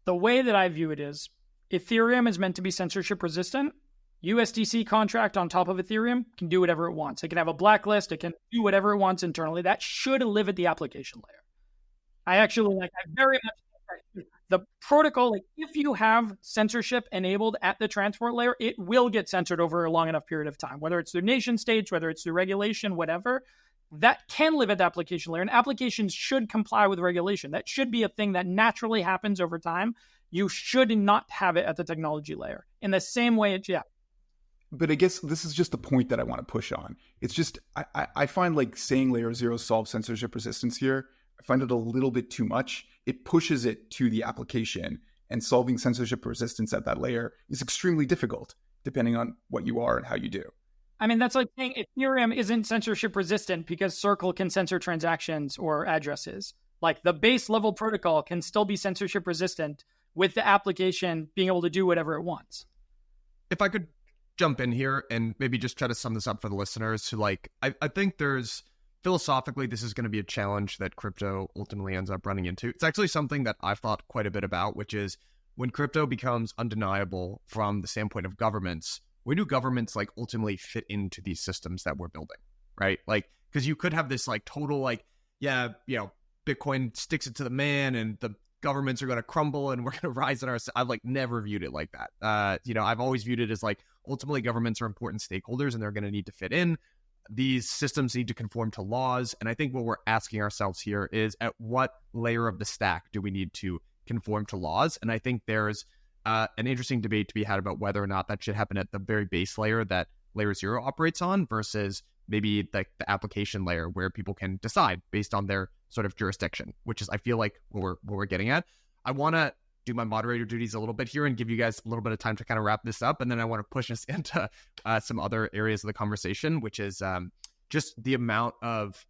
the way that I view it is Ethereum is meant to be censorship resistant. USDC contract on top of Ethereum can do whatever it wants. It can have a blacklist. It can do whatever it wants internally. That should live at the application layer. I very much the protocol, like if you have censorship enabled at the transport layer, it will get censored over a long enough period of time, whether it's through nation states, whether it's through regulation, whatever. That can live at the application layer, and applications should comply with regulation. That should be a thing that naturally happens over time. You should not have it at the technology layer in the same way But I guess this is just the point that I want to push on. It's just, I find like saying LayerZero solves censorship resistance here, I find it a little bit too much. It pushes it to the application, and solving censorship resistance at that layer is extremely difficult, depending on what you are and how you do. I mean, that's like saying Ethereum isn't censorship resistant because Circle can censor transactions or addresses. Like the base level protocol can still be censorship resistant with the application being able to do whatever it wants. If I could jump in here and maybe just try to sum this up for the listeners who I think there's philosophically, this is going to be a challenge that crypto ultimately ends up running into. It's actually something that I've thought quite a bit about, which is when crypto becomes undeniable from the standpoint of governments, where do governments ultimately fit into these systems that we're building, right? Because you could have this total Bitcoin sticks it to the man and the governments are going to crumble and we're going to rise in our... I've never viewed it like that. I've always viewed it as ultimately governments are important stakeholders and they're going to need to fit in. These systems need to conform to laws. And I think what we're asking ourselves here is at what layer of the stack do we need to conform to laws? And I think there's an interesting debate to be had about whether or not that should happen at the very base layer that LayerZero operates on versus maybe the application layer where people can decide based on their sort of jurisdiction, which is, I feel like, what we're getting at. I want to do my moderator duties a little bit here and give you guys a little bit of time to kind of wrap this up. And then I want to push us into some other areas of the conversation, which is just the amount of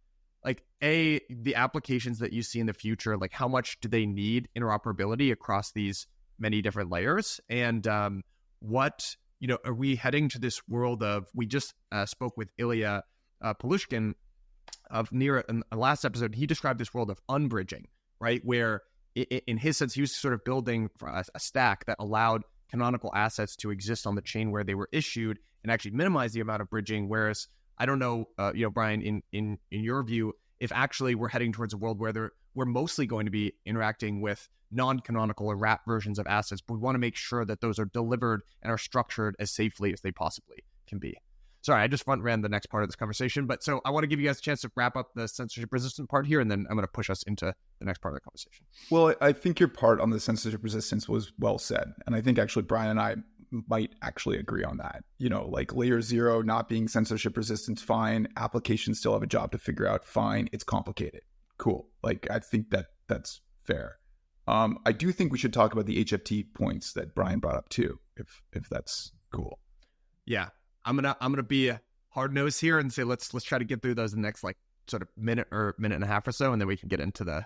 the applications that you see in the future, how much do they need interoperability across these many different layers? And what, are we heading to this world of, we just spoke with Ilya Pelushkin of Near in the last episode, he described this world of unbridging, right? Where in his sense, he was sort of building a stack that allowed canonical assets to exist on the chain where they were issued and actually minimize the amount of bridging. Whereas I don't know, Bryan, in your view, if actually we're heading towards a world where we're mostly going to be interacting with non-canonical or wrap versions of assets, but we want to make sure that those are delivered and are structured as safely as they possibly can be. Sorry, I just front ran the next part of this conversation, but so I want to give you guys a chance to wrap up the censorship resistant part here, and then I'm going to push us into the next part of the conversation. Well, I think your part on the censorship resistance was well said, and I think actually Bryan and I might actually agree on that. LayerZero not being censorship resistant, fine. Applications still have a job to figure out, fine. It's complicated, cool. I think that's fair. I do think we should talk about the HFT points that Bryan brought up too, if that's cool. Yeah. I'm gonna be a hard nose here and say let's try to get through those in the next sort of minute or minute and a half or so, and then we can get into the.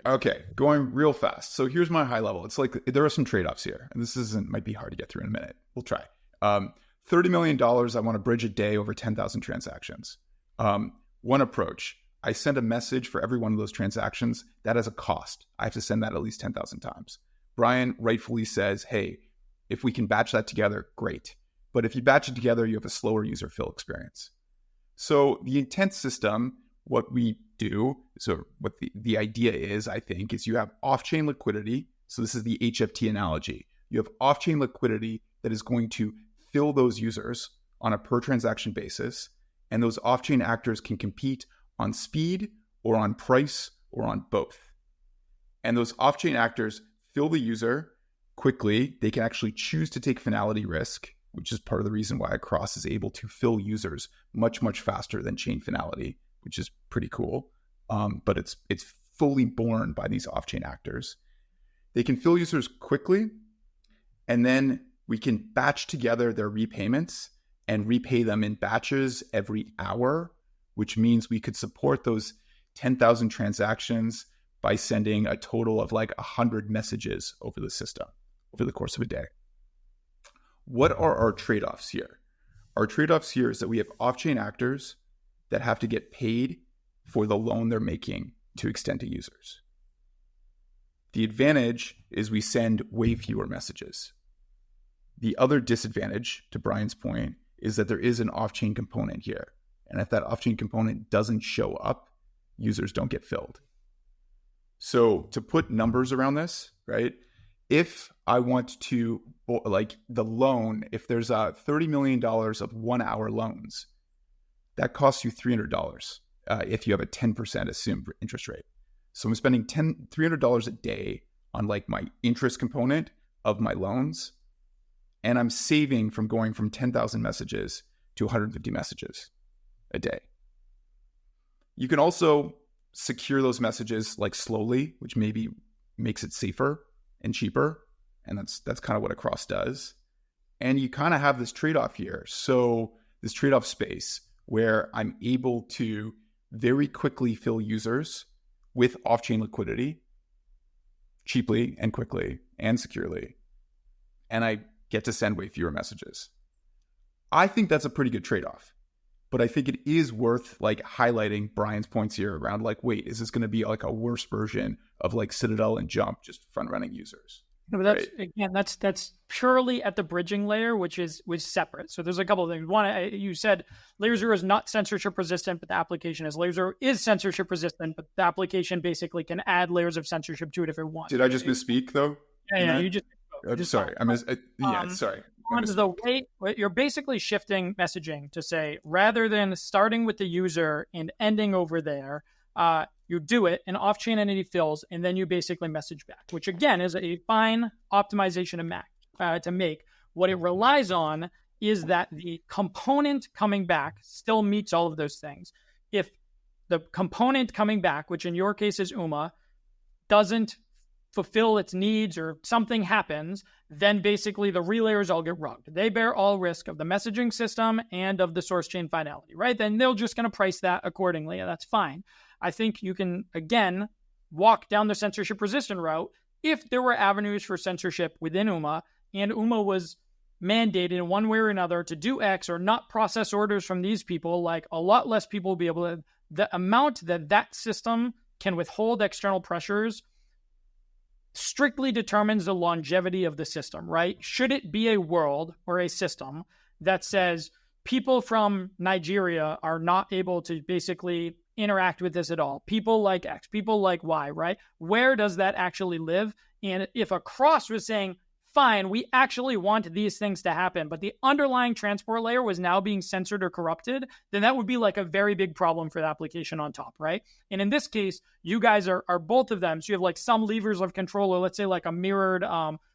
Okay, going real fast. So here's my high level. It's there are some trade-offs here, and this might be hard to get through in a minute. We'll try. $30 million. I want to bridge a day over 10,000 transactions. One approach. I send a message for every one of those transactions. That has a cost. I have to send that at least 10,000 times. Bryan rightfully says, hey, if we can batch that together, great. But if you batch it together, you have a slower user fill experience. So the intent system, what we do, so what the idea is, I think, is you have off-chain liquidity. So this is the HFT analogy. You have off-chain liquidity that is going to fill those users on a per transaction basis. And those off-chain actors can compete on speed or on price or on both. And those off-chain actors fill the user quickly. They can actually choose to take finality risk, which is part of the reason why Across is able to fill users much, much faster than chain finality, which is pretty cool. But it's fully borne by these off-chain actors. They can fill users quickly, and then we can batch together their repayments and repay them in batches every hour, which means we could support those 10,000 transactions by sending a total of 100 messages over the system over the course of a day. What are our trade-offs here? Our trade-offs here is that we have off-chain actors that have to get paid for the loan they're making to extend to users. The advantage is we send way fewer messages. The other disadvantage, to Bryan's point, is that there is an off-chain component here. And if that off-chain component doesn't show up, users don't get filled. So to put numbers around this, right? If I want to, like the loan, if there's a $30 million of 1 hour loans, that costs you $300 if you have a 10% assumed interest rate. So I'm spending $300 a day on like my interest component of my loans. And I'm saving from going from 10,000 messages to 150 messages a day. You can also secure those messages like slowly, which maybe makes it safer and cheaper. And that's kind of what a cross does. And you kind of have this trade-off here. So this trade-off space where I'm able to very quickly fill users with off-chain liquidity cheaply and quickly and securely. And I get to send way fewer messages. I think that's a pretty good trade-off. But I think it is worth like highlighting Bryan's points here around like, wait, is this going to be like a worse version of like Citadel and Jump just front-running users? No, but that's right? Again, that's purely at the bridging layer, which is separate. So there's a couple of things. One, you said LayerZero is not censorship resistant, but the application is. LayerZero is censorship resistant, but the application basically can add layers of censorship to it if it wants. Did I just misspeak though? Yeah, you just. I'm sorry. Sorry. On the way, you're basically shifting messaging to say, rather than starting with the user and ending over there, you do it, an off-chain entity fills, and then you basically message back, which again is a fine optimization to make. What it relies on is that the component coming back still meets all of those things. If the component coming back, which in your case is UMA, doesn't fulfill its needs or something happens, then basically the relayers all get rugged. They bear all risk of the messaging system and of the source chain finality, right? Then they're just going to price that accordingly. And that's fine. I think you can, again, walk down the censorship resistant route if there were avenues for censorship within UMA and UMA was mandated in one way or another to do X or not process orders from these people, like a lot less people will be able to, the amount that system can withhold external pressures strictly determines the longevity of the system, right? Should it be a world or a system that says people from Nigeria are not able to basically interact with this at all? People like X, people like Y, right? Where does that actually live? And if a cross was saying, fine, we actually want these things to happen, but the underlying transport layer was now being censored or corrupted, then that would be like a very big problem for the application on top, right? And in this case, you guys are both of them. So you have like some levers of control, or let's say like a mirrored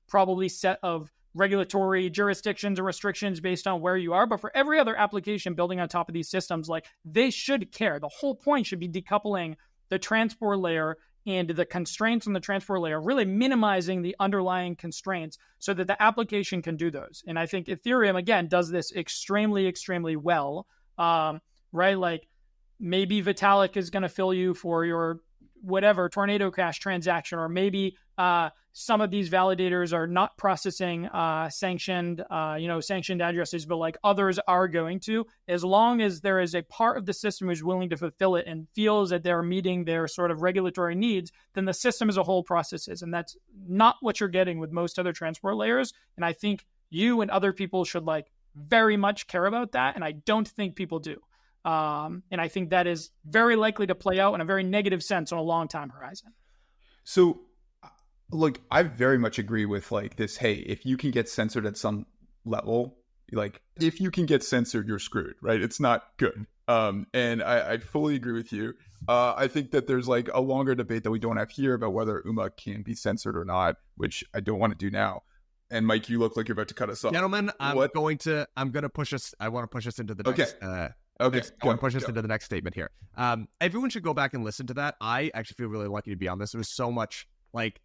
probably set of regulatory jurisdictions and restrictions based on where you are. But for every other application building on top of these systems, like they should care. The whole point should be decoupling the transport layer and the constraints on the transport layer, really minimizing the underlying constraints so that the application can do those. And I think Ethereum, again, does this extremely, extremely well, right? Like maybe Vitalik is going to fill you for your whatever Tornado Cash transaction, or maybe some of these validators are not processing sanctioned addresses, but like others are going to, as long as there is a part of the system who's willing to fulfill it and feels that they're meeting their sort of regulatory needs, then the system as a whole processes. And that's not what you're getting with most other transport layers. And I think you and other people should like very much care about that. And I don't think people do. And I think that is very likely to play out in a very negative sense on a long time horizon. So, look, I very much agree with like this. Hey, if you can get censored at some level, like if you can get censored, you're screwed, right? It's not good. And I fully agree with you. I think that there's like a longer debate that we don't have here about whether UMA can be censored or not, which I don't want to do now. And Mike, you look like you're about to cut us off. Gentlemen, I want to push us into the next. I want to push us into the next statement here. Everyone should go back and listen to that. I actually feel really lucky to be on this. It was so much like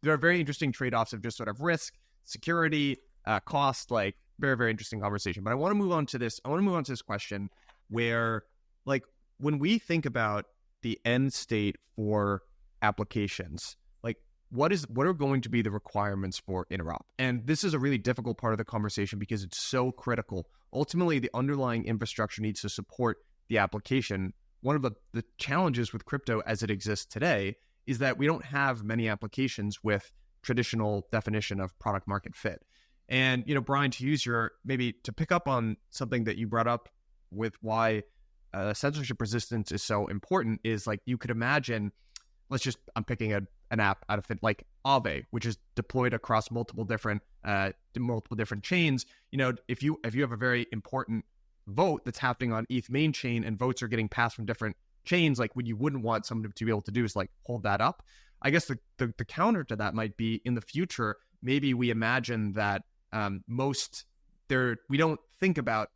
there are very interesting trade-offs of just sort of risk, security, cost, like very, very interesting conversation. But I want to move on to this. I want to move on to this question where, like, when we think about the end state for applications, like what are going to be the requirements for interop? And this is a really difficult part of the conversation because it's so critical. Ultimately, the underlying infrastructure needs to support the application. One of the challenges with crypto as it exists today is that we don't have many applications with traditional definition of product market fit. And, Bryan, maybe to pick up on something that you brought up with why censorship resistance is so important is like, you could imagine, I'm picking an app out of it, like Aave, which is deployed across multiple different chains. If you have a very important vote that's happening on ETH main chain and votes are getting passed from different chains, like what you wouldn't want someone to be able to do is like hold that up. I guess the counter to that might be, in the future, maybe we imagine that we don't think about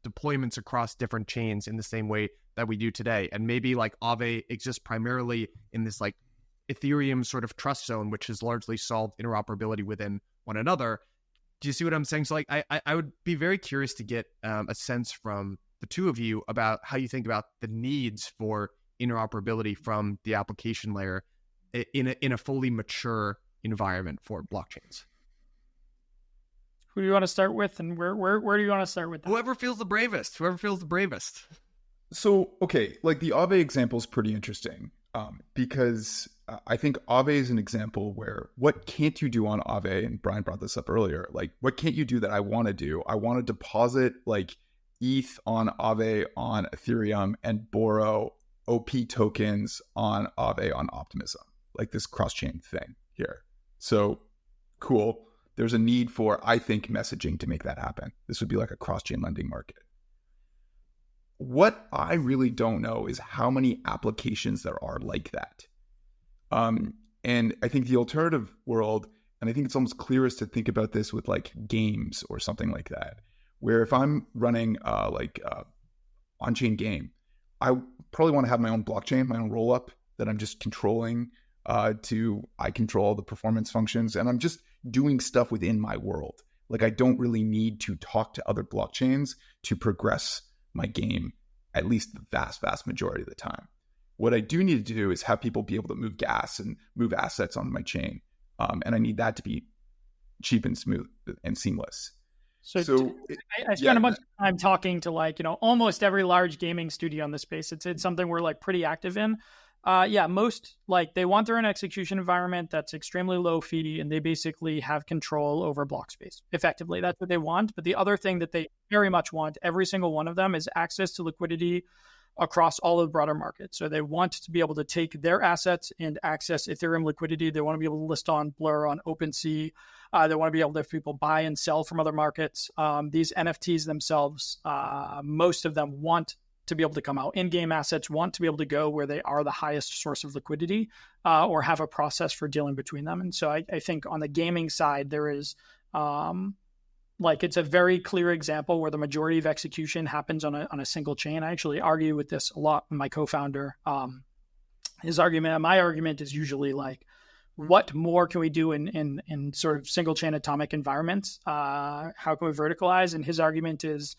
deployments across different chains in the same way that we do today. And maybe like Aave exists primarily in this like Ethereum sort of trust zone, which has largely solved interoperability within one another. Do you see what I'm saying? So like, I would be very curious to get a sense from the two of you about how you think about the needs for interoperability from the application layer in a fully mature environment for blockchains. Who do you want to start with, and where do you want to start with that? Whoever feels the bravest. So, okay, like the Aave example is pretty interesting because I think Aave is an example where what can't you do on Aave, and Bryan brought this up earlier, like what can't you do that I want to do? I want to deposit like ETH on Aave on Ethereum and borrow OP tokens on Aave on Optimism, like this cross-chain thing here. So cool. There's a need for, I think, messaging to make that happen. This would be like a cross-chain lending market. What I really don't know is how many applications there are like that. And I think the alternative world, and I think it's almost clearest to think about this with like games or something like that, where if I'm running on-chain game, I probably want to have my own blockchain, my own rollup that I'm just controlling I control the performance functions, and I'm just doing stuff within my world. Like I don't really need to talk to other blockchains to progress my game, at least the vast majority of the time. What I do need to do is have people be able to move gas and move assets on my chain. And I need that to be cheap and smooth and seamless. So I spent a bunch of time talking to almost every large gaming studio in the space. It's something we're like pretty active in. Most they want their own execution environment that's extremely low fee, and they basically have control over block space. Effectively, that's what they want. But the other thing that they very much want, every single one of them, is access to liquidity across all of the broader market. So they want to be able to take their assets and access Ethereum liquidity. They want to be able to list on Blur, on OpenSea. They want to be able to have people buy and sell from other markets. These NFTs themselves, most of them want to be able to come out. In-game assets want to be able to go where they are the highest source of liquidity, or have a process for dealing between them. And so I think on the gaming side, there is it's a very clear example where the majority of execution happens on a single chain. I actually argue with this a lot with my co-founder. My argument is usually like, what more can we do in sort of single chain atomic environments? How can we verticalize? And his argument is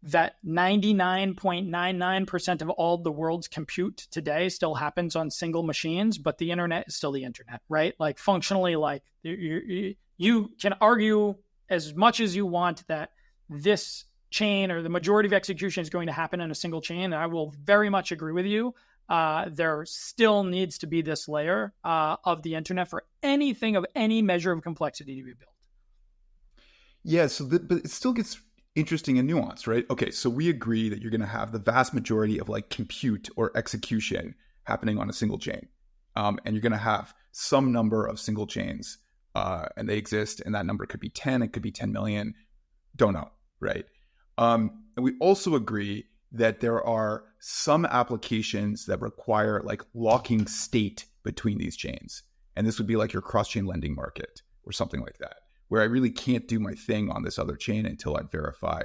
that 99.99% of all the world's compute today still happens on single machines, but the internet is still the internet, right? Like functionally, like you can argue as much as you want that this chain or the majority of execution is going to happen in a single chain. And I will very much agree with you. There still needs to be this layer of the internet for anything of any measure of complexity to be built. Yeah, but it still gets interesting and nuanced, right? Okay, so we agree that you're going to have the vast majority of like compute or execution happening on a single chain. And you're going to have some number of single chains, and they exist, and that number could be 10, it could be 10 million, don't know, right? And we also agree that there are some applications that require like locking state between these chains. And this would be like your cross-chain lending market or something like that, where I really can't do my thing on this other chain until I verify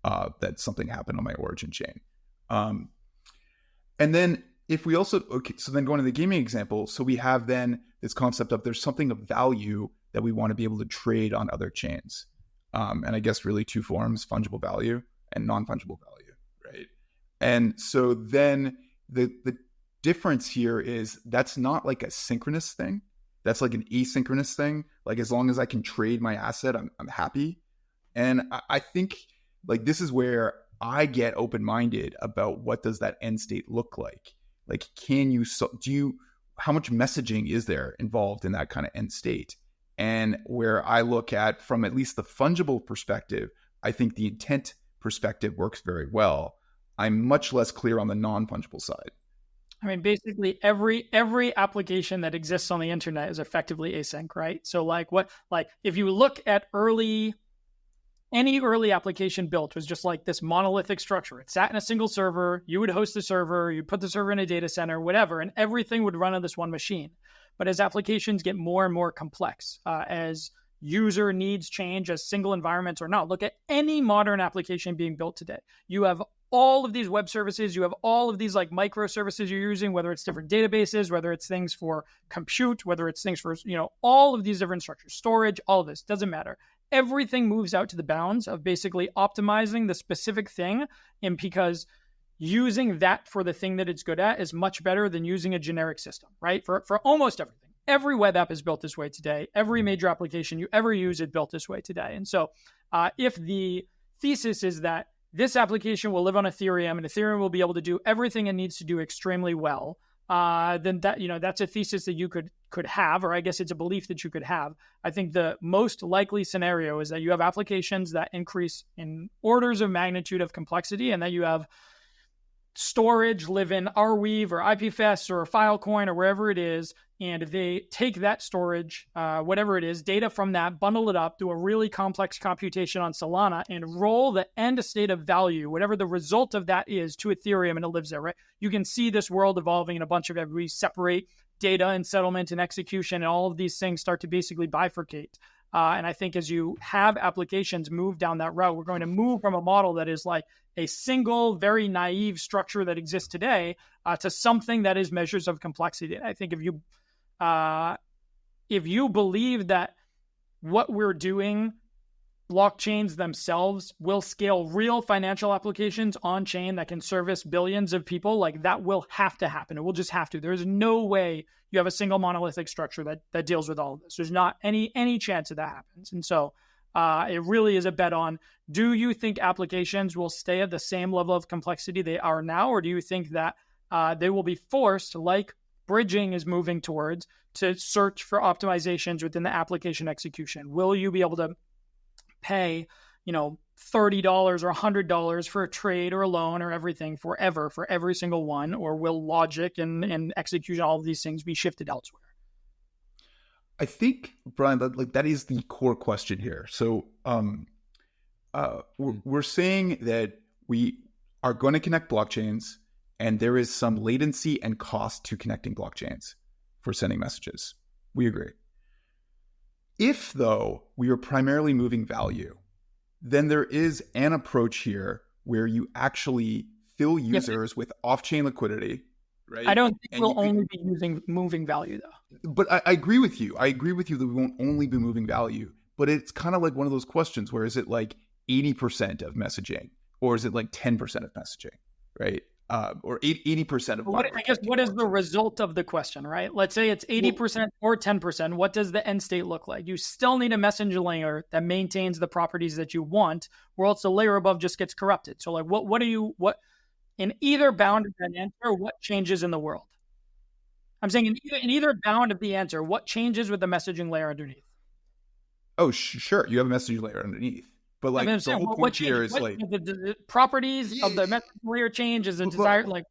that something happened on my origin chain. And then if we also, so then going to the gaming example, so we have then this concept of there's something of value that we want to be able to trade on other chains. And I guess really two forms, fungible value and non-fungible value, right? And so then the difference here is that's not like a synchronous thing. That's like an asynchronous thing. Like as long as I can trade my asset, I'm happy. And I think like this is where I get open-minded about what does that end state look like? Like, how much messaging is there involved in that kind of end state? And where I look at from at least the fungible perspective, I think the intent perspective works very well. I'm much less clear on the non-fungible side. I mean, basically every application that exists on the internet is effectively async, right? So like if you look at any early application built was just like this monolithic structure. It sat in a single server. You would host the server, you'd put the server in a data center, whatever, and everything would run on this one machine. But as applications get more and more complex, as user needs change, as single environments or not, look at any modern application being built today. You have all of these web services, you have all of these like microservices you're using, whether it's different databases, whether it's things for compute, whether it's things for, all of these different structures, storage, all of this, doesn't matter. Everything moves out to the bounds of basically optimizing the specific thing, and because using that for the thing that it's good at is much better than using a generic system, right? For almost everything. Every web app is built this way today. Every major application you ever use is built this way today. And so if the thesis is that this application will live on Ethereum and Ethereum will be able to do everything it needs to do extremely well, then that's a thesis that you could have, or I guess it's a belief that you could have. I think the most likely scenario is that you have applications that increase in orders of magnitude of complexity, and that you have storage live in Arweave or IPFS or Filecoin or wherever it is, and they take that storage, whatever it is, data from that, bundle it up, do a really complex computation on Solana, and roll the end state of value, whatever the result of that is, to Ethereum, and it lives there, right? You can see this world evolving in a bunch of we separate data and settlement and execution, and all of these things start to basically bifurcate. And I think as you have applications move down that route, we're going to move from a model that is like a single, very naive structure that exists today to something that is measures of complexity. And I think if you believe that what we're doing, blockchains themselves will scale real financial applications on chain that can service billions of people, like that will have to happen. It will just have to. There's no way you have a single monolithic structure that deals with all of this. There's not any chance that happens. And so it really is a bet on, do you think applications will stay at the same level of complexity they are now? Or do you think that they will be forced, like bridging is moving towards, to search for optimizations within the application execution? Will you be able to pay, $30 or $100 for a trade or a loan or everything forever for every single one? Or will logic and execution, all of these things, be shifted elsewhere? I think, Bryan, that is the core question here. So we're saying that we are going to connect blockchains, and there is some latency and cost to connecting blockchains for sending messages. We agree. If, though, we are primarily moving value, then there is an approach here where you actually fill users with off-chain liquidity, right? I don't think we'll only be moving value, though. But I agree with you. I agree with you that we won't only be moving value. But it's kind of like one of those questions where is it like 80% of messaging, or is it like 10% of messaging, right? Or 80% of what is the result of the question, right? Let's say it's 80% or 10%. What does the end state look like? You still need a messaging layer that maintains the properties that you want, or else the layer above just gets corrupted. So like, what in either bound of that answer, what changes in the world? I'm saying in either bound of the answer, what changes with the messaging layer underneath? Oh, sure. You have a messaging layer underneath. But like, the whole point here is like the properties of the messaging layer change is a desired, like.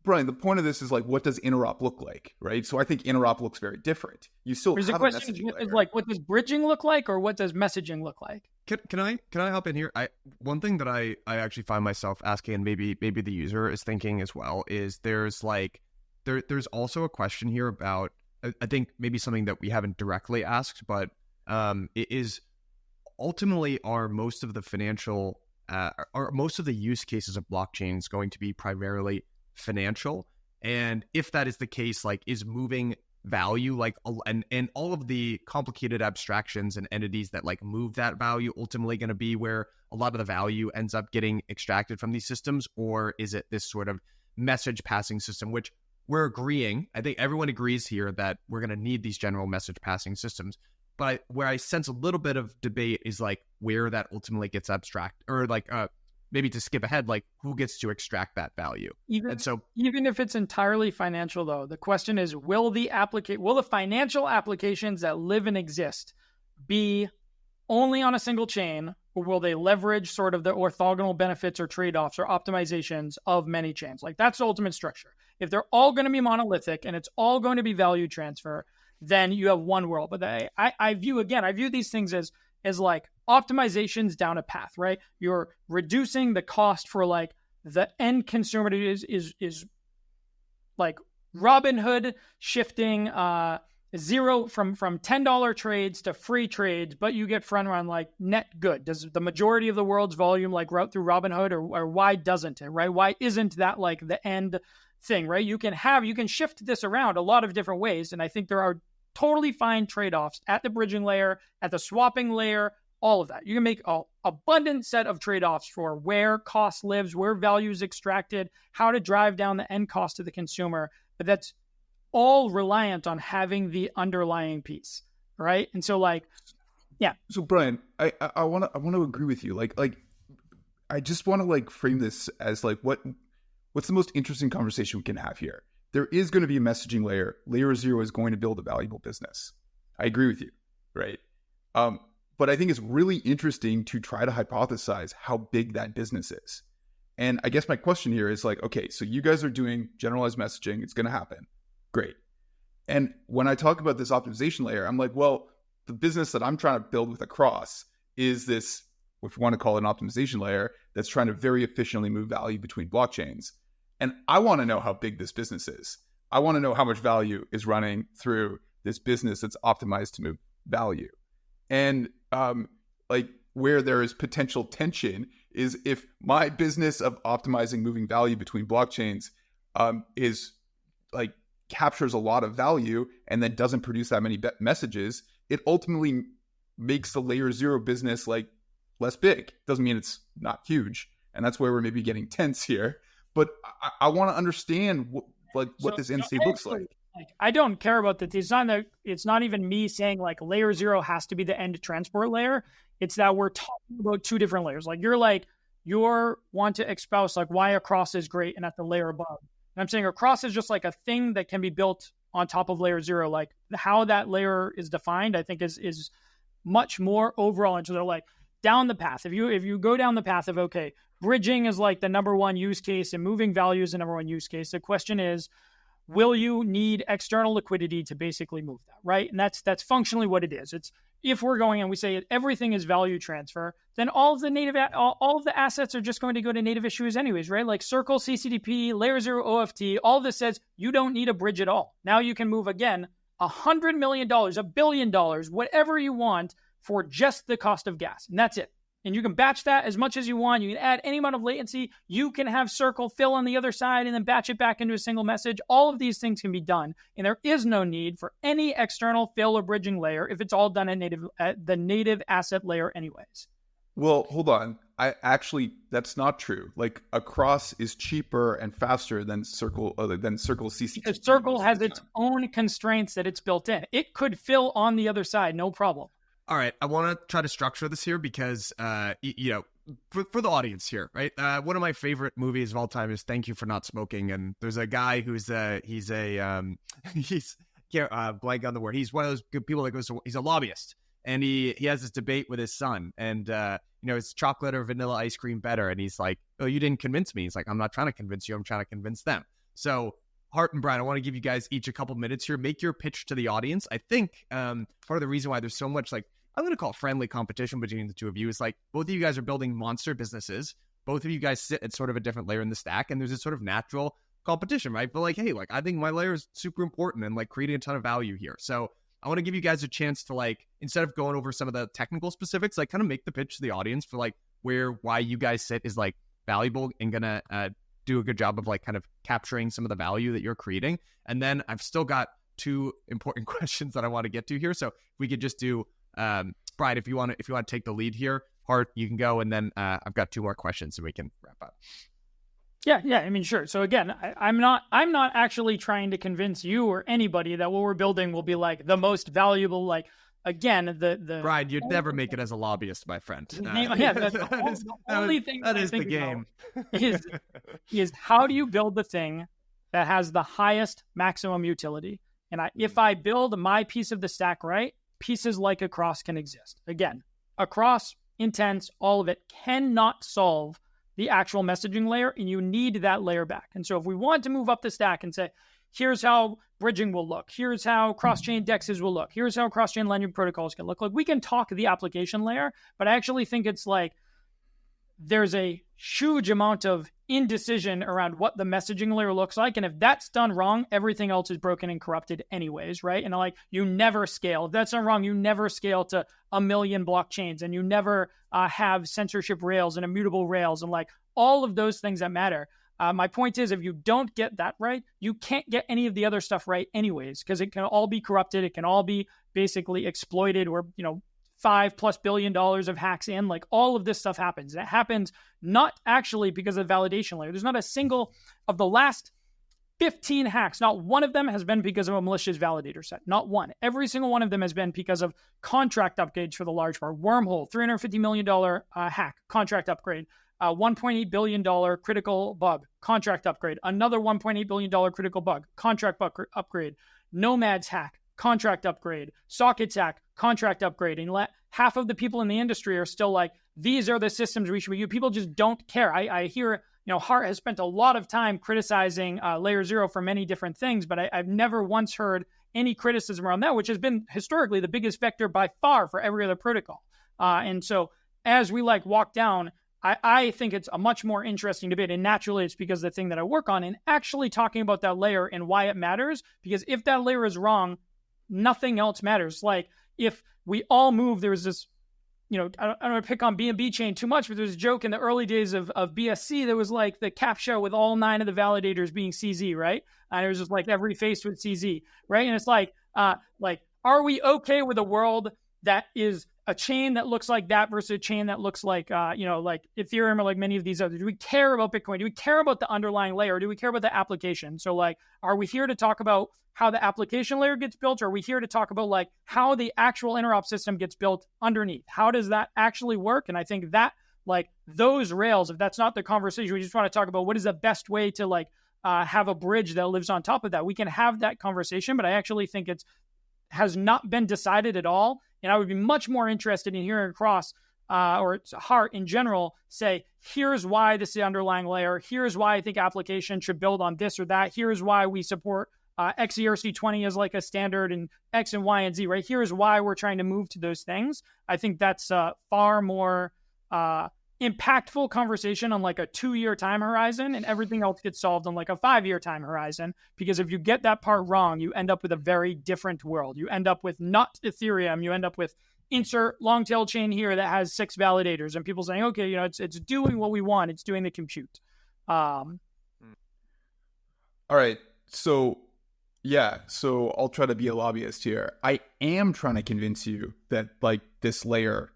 Bryan, the point of this is like, what does interop look like, right? So I think interop looks very different. You still have a messaging layer. Is like, what does bridging look like, or what does messaging look like? Can I hop in here? One thing that I actually find myself asking, and maybe the user is thinking as well, is there's also a question here about, I think maybe something that we haven't directly asked, but it is ultimately, are most of the financial are most of the use cases of blockchains going to be primarily financial? And if that is the case, like, is moving value, like, and all of the complicated abstractions and entities that like move that value, ultimately going to be where a lot of the value ends up getting extracted from these systems? Or is it this sort of message passing system, which we're agreeing, I think everyone agrees here that we're going to need these general message passing systems. But where I sense a little bit of debate is like where that ultimately gets abstract, or like maybe to skip ahead, like who gets to extract that value? Even if it's entirely financial, though, the question is, will the financial applications that live and exist be only on a single chain, or will they leverage sort of the orthogonal benefits or trade-offs or optimizations of many chains? Like, that's the ultimate structure. If they're all going to be monolithic and it's all going to be value transfer, then you have one world. But I view these things as like optimizations down a path, right? You're reducing the cost for like the end consumer is like Robinhood shifting zero from $10 trades to free trades, but you get front run like net good. Does the majority of the world's volume like route through Robinhood, or why doesn't it, right? Why isn't that like the end thing, right? You can shift this around a lot of different ways. And I think there are totally fine trade-offs at the bridging layer, at the swapping layer, all of that. You can make an abundant set of trade-offs for where cost lives, where value is extracted, how to drive down the end cost to the consumer. But that's all reliant on having the underlying piece, right? And so like, yeah. So Bryan, I want to agree with you. Like I just want to like frame this as like what's the most interesting conversation we can have here? There is going to be a messaging layer. LayerZero is going to build a valuable business. I agree with you, right? But I think it's really interesting to try to hypothesize how big that business is. And I guess my question here is like, okay, so you guys are doing generalized messaging. It's going to happen. Great. And when I talk about this optimization layer, I'm like, well, the business that I'm trying to build with Across is this, if you want to call it an optimization layer, that's trying to very efficiently move value between blockchains. And I want to know how big this business is. I want to know how much value is running through this business that's optimized to move value. And like where there is potential tension is if my business of optimizing moving value between blockchains is like captures a lot of value and then doesn't produce that many messages, it ultimately makes the LayerZero business like less big. Doesn't mean it's not huge. And that's where we're maybe getting tense here. But I want to understand what this end state looks like. I don't care about that. It's not even me saying like LayerZero has to be the end transport layer. It's that we're talking about two different layers. Like you're want to espouse like why Across is great and at the layer above. And I'm saying Across is just like a thing that can be built on top of LayerZero. Like how that layer is defined, I think is much more overall. And so they're like down the path. If you go down the path of, okay, bridging is like the number one use case and moving value is the number one use case. The question is, will you need external liquidity to basically move that, right? And that's functionally what it is. It's if we're going and we say everything is value transfer, then all of the assets are just going to go to native issuers anyways, right? Like Circle, CCDP, LayerZero, OFT, all of this says you don't need a bridge at all. Now you can move again $100 million, $1 billion, whatever you want for just the cost of gas. And that's it. And you can batch that as much as you want. You can add any amount of latency. You can have Circle fill on the other side and then batch it back into a single message. All of these things can be done. And there is no need for any external fill or bridging layer if it's all done at the native asset layer anyways. Well, hold on. That's not true. Like Across is cheaper and faster than Circle CC. Because Circle has its own constraints that it's built in. It could fill on the other side, no problem. All right, I want to try to structure this here because, for the audience here, right? One of my favorite movies of all time is Thank You for Not Smoking, and there's a guy who's he's blank on the word. He's one of those good people that he's a lobbyist, and he has this debate with his son, and is chocolate or vanilla ice cream better? And he's like, oh, you didn't convince me. He's like, I'm not trying to convince you, I'm trying to convince them. So Hart and Bryan, I want to give you guys each a couple minutes here. Make your pitch to the audience. I think part of the reason why there's so much I'm going to call it friendly competition between the two of you is like both of you guys are building monster businesses. Both of you guys sit at sort of a different layer in the stack, and there's this sort of natural competition, right? But like, hey, like I think my layer is super important and like creating a ton of value here. So I want to give you guys a chance to like, instead of going over some of the technical specifics, like kind of make the pitch to the audience for like why you guys sit is like valuable and gonna do a good job of like kind of capturing some of the value that you're creating. And then I've still got two important questions that I want to get to here. So if we could just do Bryan, if you want to take the lead here, Hart, you can go, and then I've got two more questions so we can wrap up. Yeah. I mean, sure. So again, I'm not actually trying to convince you or anybody that what we're building will be like the most valuable, like again, the Brian, you'd never make it as a lobbyist, my friend. yeah, the only thing that I is the think game. is how do you build the thing that has the highest maximum utility? And if I build my piece of the stack right, pieces like a cross can exist. Again, a cross, intents, all of it cannot solve the actual messaging layer, and you need that layer back. And so if we want to move up the stack and say, here's how bridging will look, here's how cross-chain dexes will look, here's how cross-chain lending protocols can look, like we can talk the application layer, but I actually think it's like there's a huge amount of indecision around what the messaging layer looks like. And if that's done wrong, everything else is broken and corrupted anyways, right? And like, you never scale. If that's done wrong, you never scale to 1 million blockchains, and you never have censorship rails and immutable rails and like all of those things that matter. My point is, if you don't get that right, you can't get any of the other stuff right anyways, because it can all be corrupted. It can all be basically exploited, or, $5+ billion of hacks in, like all of this stuff happens. And it happens not actually because of the validation layer. There's not a single of the last 15 hacks, not one of them has been because of a malicious validator set. Not one. Every single one of them has been because of contract upgrades for the large part. Wormhole, $350 million hack, contract upgrade. $1.8 billion critical bug, contract upgrade. Another $1.8 billion critical bug, contract upgrade. Nomad's hack, contract upgrade. Sockets hack, contract upgrade. And half of the people in the industry are still like, these are the systems we should use. People just don't care. I hear, Hart has spent a lot of time criticizing LayerZero for many different things, but I've never once heard any criticism around that, which has been historically the biggest vector by far for every other protocol. And so as we walk down, I think it's a much more interesting debate. And naturally, it's because the thing that I work on and actually talking about that layer and why it matters, because if that layer is wrong, nothing else matters. Like if we all move, there was this, I don't want to pick on BNB chain too much, but there's a joke in the early days of BSC that was like the CAPTCHA with all 9 of the validators being CZ, right? And it was just like every face with CZ, right? And it's like, are we okay with a world that is a chain that looks like that versus a chain that looks like, like Ethereum or like many of these others? Do we care about Bitcoin? Do we care about the underlying layer? Do we care about the application? So are we here to talk about how the application layer gets built? Or are we here to talk about how the actual interop system gets built underneath? How does that actually work? And I think that those rails, if that's not the conversation, we just want to talk about what is the best way to have a bridge that lives on top of that. We can have that conversation, but I actually think has not been decided at all. And I would be much more interested in hearing across or Hart in general say, here's why this is the underlying layer. Here's why I think applications should build on this or that. Here's why we support XERC20 as a standard and X and Y and Z, right? Here's why we're trying to move to those things. I think that's far more impactful conversation on a 2-year time horizon, and everything else gets solved on a 5-year time horizon. Because if you get that part wrong, you end up with a very different world. You end up with not Ethereum. You end up with insert long tail chain here that has 6 validators, and people saying, okay, it's doing what we want. It's doing the compute. All right. So I'll try to be a lobbyist here. I am trying to convince you that this layer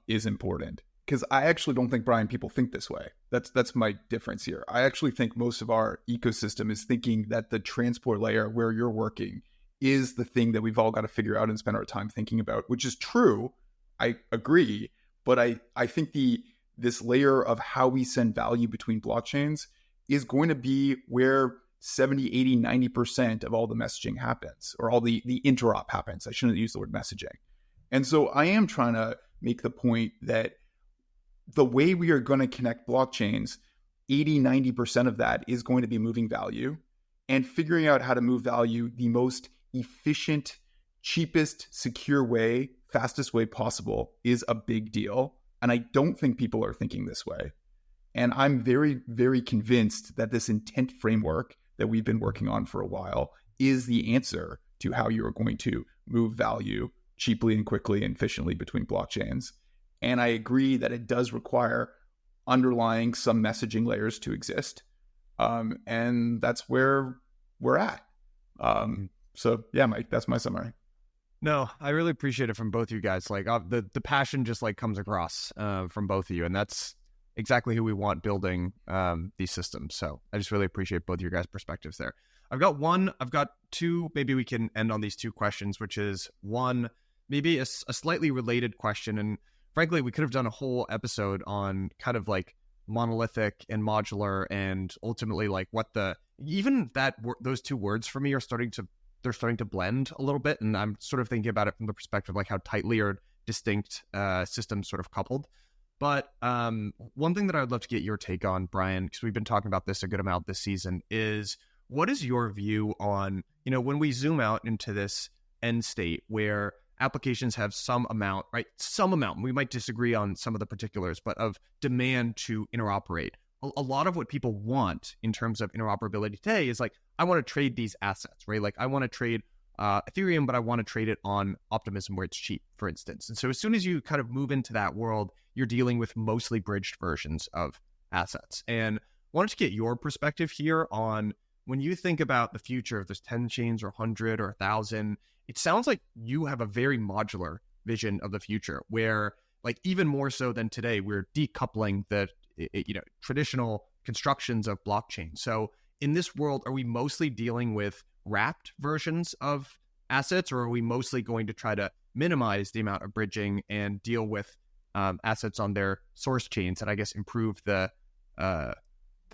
is important. Because I actually don't think, Brian, people think this way. That's my difference here. I actually think most of our ecosystem is thinking that the transport layer where you're working is the thing that we've all got to figure out and spend our time thinking about, which is true. I agree. But I think this layer of how we send value between blockchains is going to be where 70, 80, 90% of all the messaging happens, or all the interop happens. I shouldn't use the word messaging. And so I am trying to make the point that the way we are going to connect blockchains, 80, 90% of that is going to be moving value, and figuring out how to move value the most efficient, cheapest, secure way, fastest way possible is a big deal. And I don't think people are thinking this way. And I'm very, very convinced that this intent framework that we've been working on for a while is the answer to how you are going to move value cheaply and quickly and efficiently between blockchains. And I agree that it does require underlying some messaging layers to exist. And that's where we're at. So yeah, Mike, that's my summary. No, I really appreciate it from both you guys. The passion just comes across from both of you. And that's exactly who we want building these systems. So I just really appreciate both your guys' perspectives there. I've got two, maybe we can end on these 2 questions, which is one, maybe a slightly related question, and frankly, we could have done a whole episode on kind of like monolithic and modular, and ultimately like what those two words for me are starting to blend a little bit, and I'm sort of thinking about it from the perspective of like how tightly are distinct systems sort of coupled. But one thing that I would love to get your take on, Bryan, because we've been talking about this a good amount this season, is what is your view on, when we zoom out into this end state where applications have some amount, we might disagree on some of the particulars, but of demand to interoperate. A lot of what people want in terms of interoperability today is like, I want to trade these assets, right? Like I want to trade Ethereum, but I want to trade it on Optimism where it's cheap, for instance. And so as soon as you kind of move into that world, you're dealing with mostly bridged versions of assets. And I wanted to get your perspective here on when you think about the future, if there's 10 chains or 100 or 1,000, it sounds like you have a very modular vision of the future where, like, even more so than today, we're decoupling the traditional constructions of blockchain. So in this world, are we mostly dealing with wrapped versions of assets, or are we mostly going to try to minimize the amount of bridging and deal with assets on their source chains and I guess improve the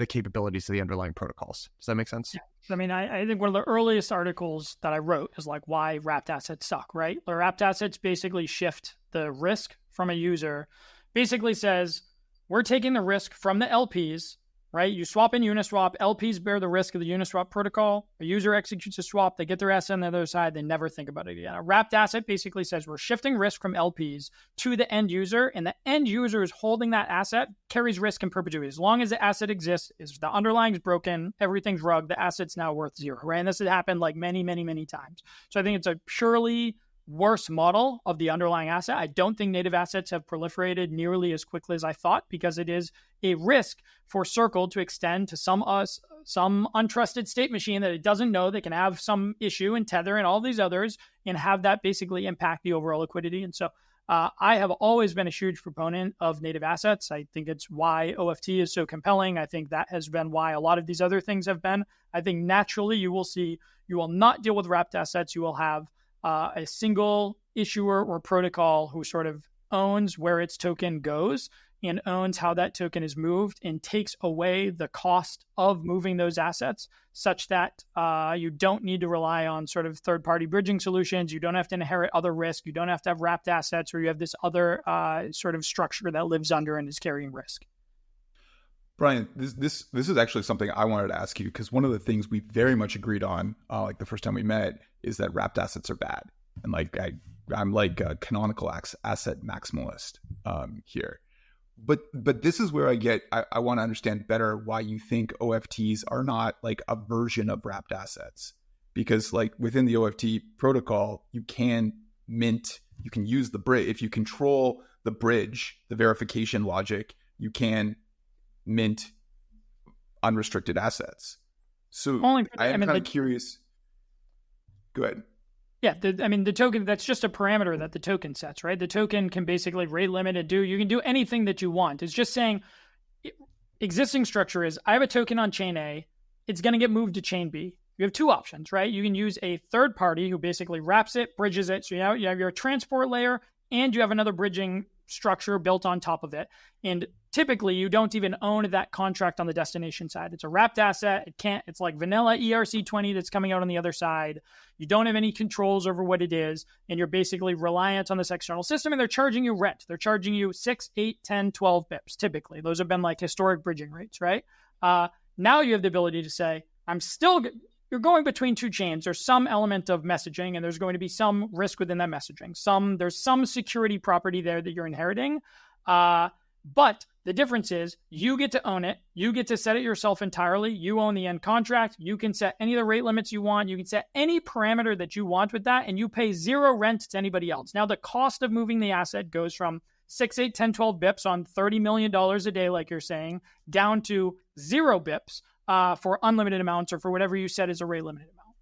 capabilities of the underlying protocols? Does that make sense? Yeah. I mean, I think one of the earliest articles that I wrote is like why wrapped assets suck, right? The wrapped assets basically shift the risk from a user, basically says, we're taking the risk from the LPs, right? You swap in Uniswap, LPs bear the risk of the Uniswap protocol. A user executes a swap, they get their asset on the other side, they never think about it again. A wrapped asset basically says we're shifting risk from LPs to the end user, and the end user is holding that asset, carries risk in perpetuity. As long as the asset exists, if the underlying is broken, everything's rugged, the asset's now worth zero, right? And this has happened like many, many, many times. So I think it's a purely worse model of the underlying asset. I don't think native assets have proliferated nearly as quickly as I thought, because it is a risk for Circle to extend to some untrusted state machine that it doesn't know that can have some issue and Tether and all these others and have that basically impact the overall liquidity. And so I have always been a huge proponent of native assets. I think it's why OFT is so compelling. I think that has been why a lot of these other things have been. I think naturally you will not deal with wrapped assets. You will have a single issuer or protocol who sort of owns where its token goes and owns how that token is moved and takes away the cost of moving those assets, such that you don't need to rely on sort of third-party bridging solutions. You don't have to inherit other risk. You don't have to have wrapped assets, or you have this other sort of structure that lives under and is carrying risk. Bryan, this is actually something I wanted to ask you, because one of the things we very much agreed on, like the first time we met, is that wrapped assets are bad. And like I'm like a canonical asset maximalist here. But this is where I want to understand better why you think OFTs are not like a version of wrapped assets. Because like within the OFT protocol, you can mint, you can use the bridge. If you control the bridge, the verification logic, you can mint unrestricted assets. So I'm kind of curious. Go ahead. Yeah, the token, that's just a parameter that the token sets, right? The token can basically rate limit and you can do anything that you want. It's just saying existing structure is, I have a token on chain A, it's going to get moved to chain B. You have two options, right? You can use a third party who basically wraps it, bridges it. So you have your transport layer and you have another bridging structure built on top of it. And typically you don't even own that contract on the destination side. It's a wrapped asset. It's like vanilla ERC20 that's coming out on the other side. You don't have any controls over what it is. And you're basically reliant on this external system, and they're charging you rent. They're charging you 6, 8, 10, 12 bips. Typically, those have been like historic bridging rates, right? Now you have the ability to say, you're going between two chains. There's some element of messaging, and there's going to be some risk within that messaging. There's some security property there that you're inheriting. But the difference is you get to own it. You get to set it yourself entirely. You own the end contract. You can set any of the rate limits you want. You can set any parameter that you want with that, and you pay zero rent to anybody else. Now, the cost of moving the asset goes from 6, 8, 10, 12 bips on $30 million a day, like you're saying, down to 0 bips for unlimited amounts, or for whatever you said is a rate limited amount.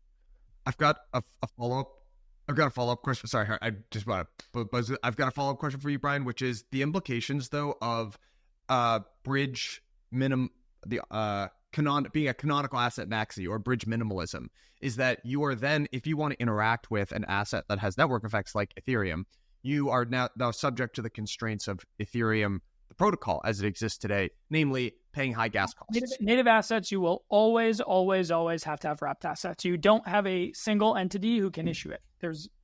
I've got a follow-up. I've got a follow-up question. Sorry, I just want to buzz it. I've got a follow-up question for you, Bryan, which is the implications, though, of bridge minimum, the being a canonical asset maxi or bridge minimalism, is that you are then, if you want to interact with an asset that has network effects like Ethereum, you are now subject to the constraints of Ethereum, the protocol as it exists today, namely paying high gas costs. Native assets, you will always have to have wrapped assets. You don't have a single entity who can issue it.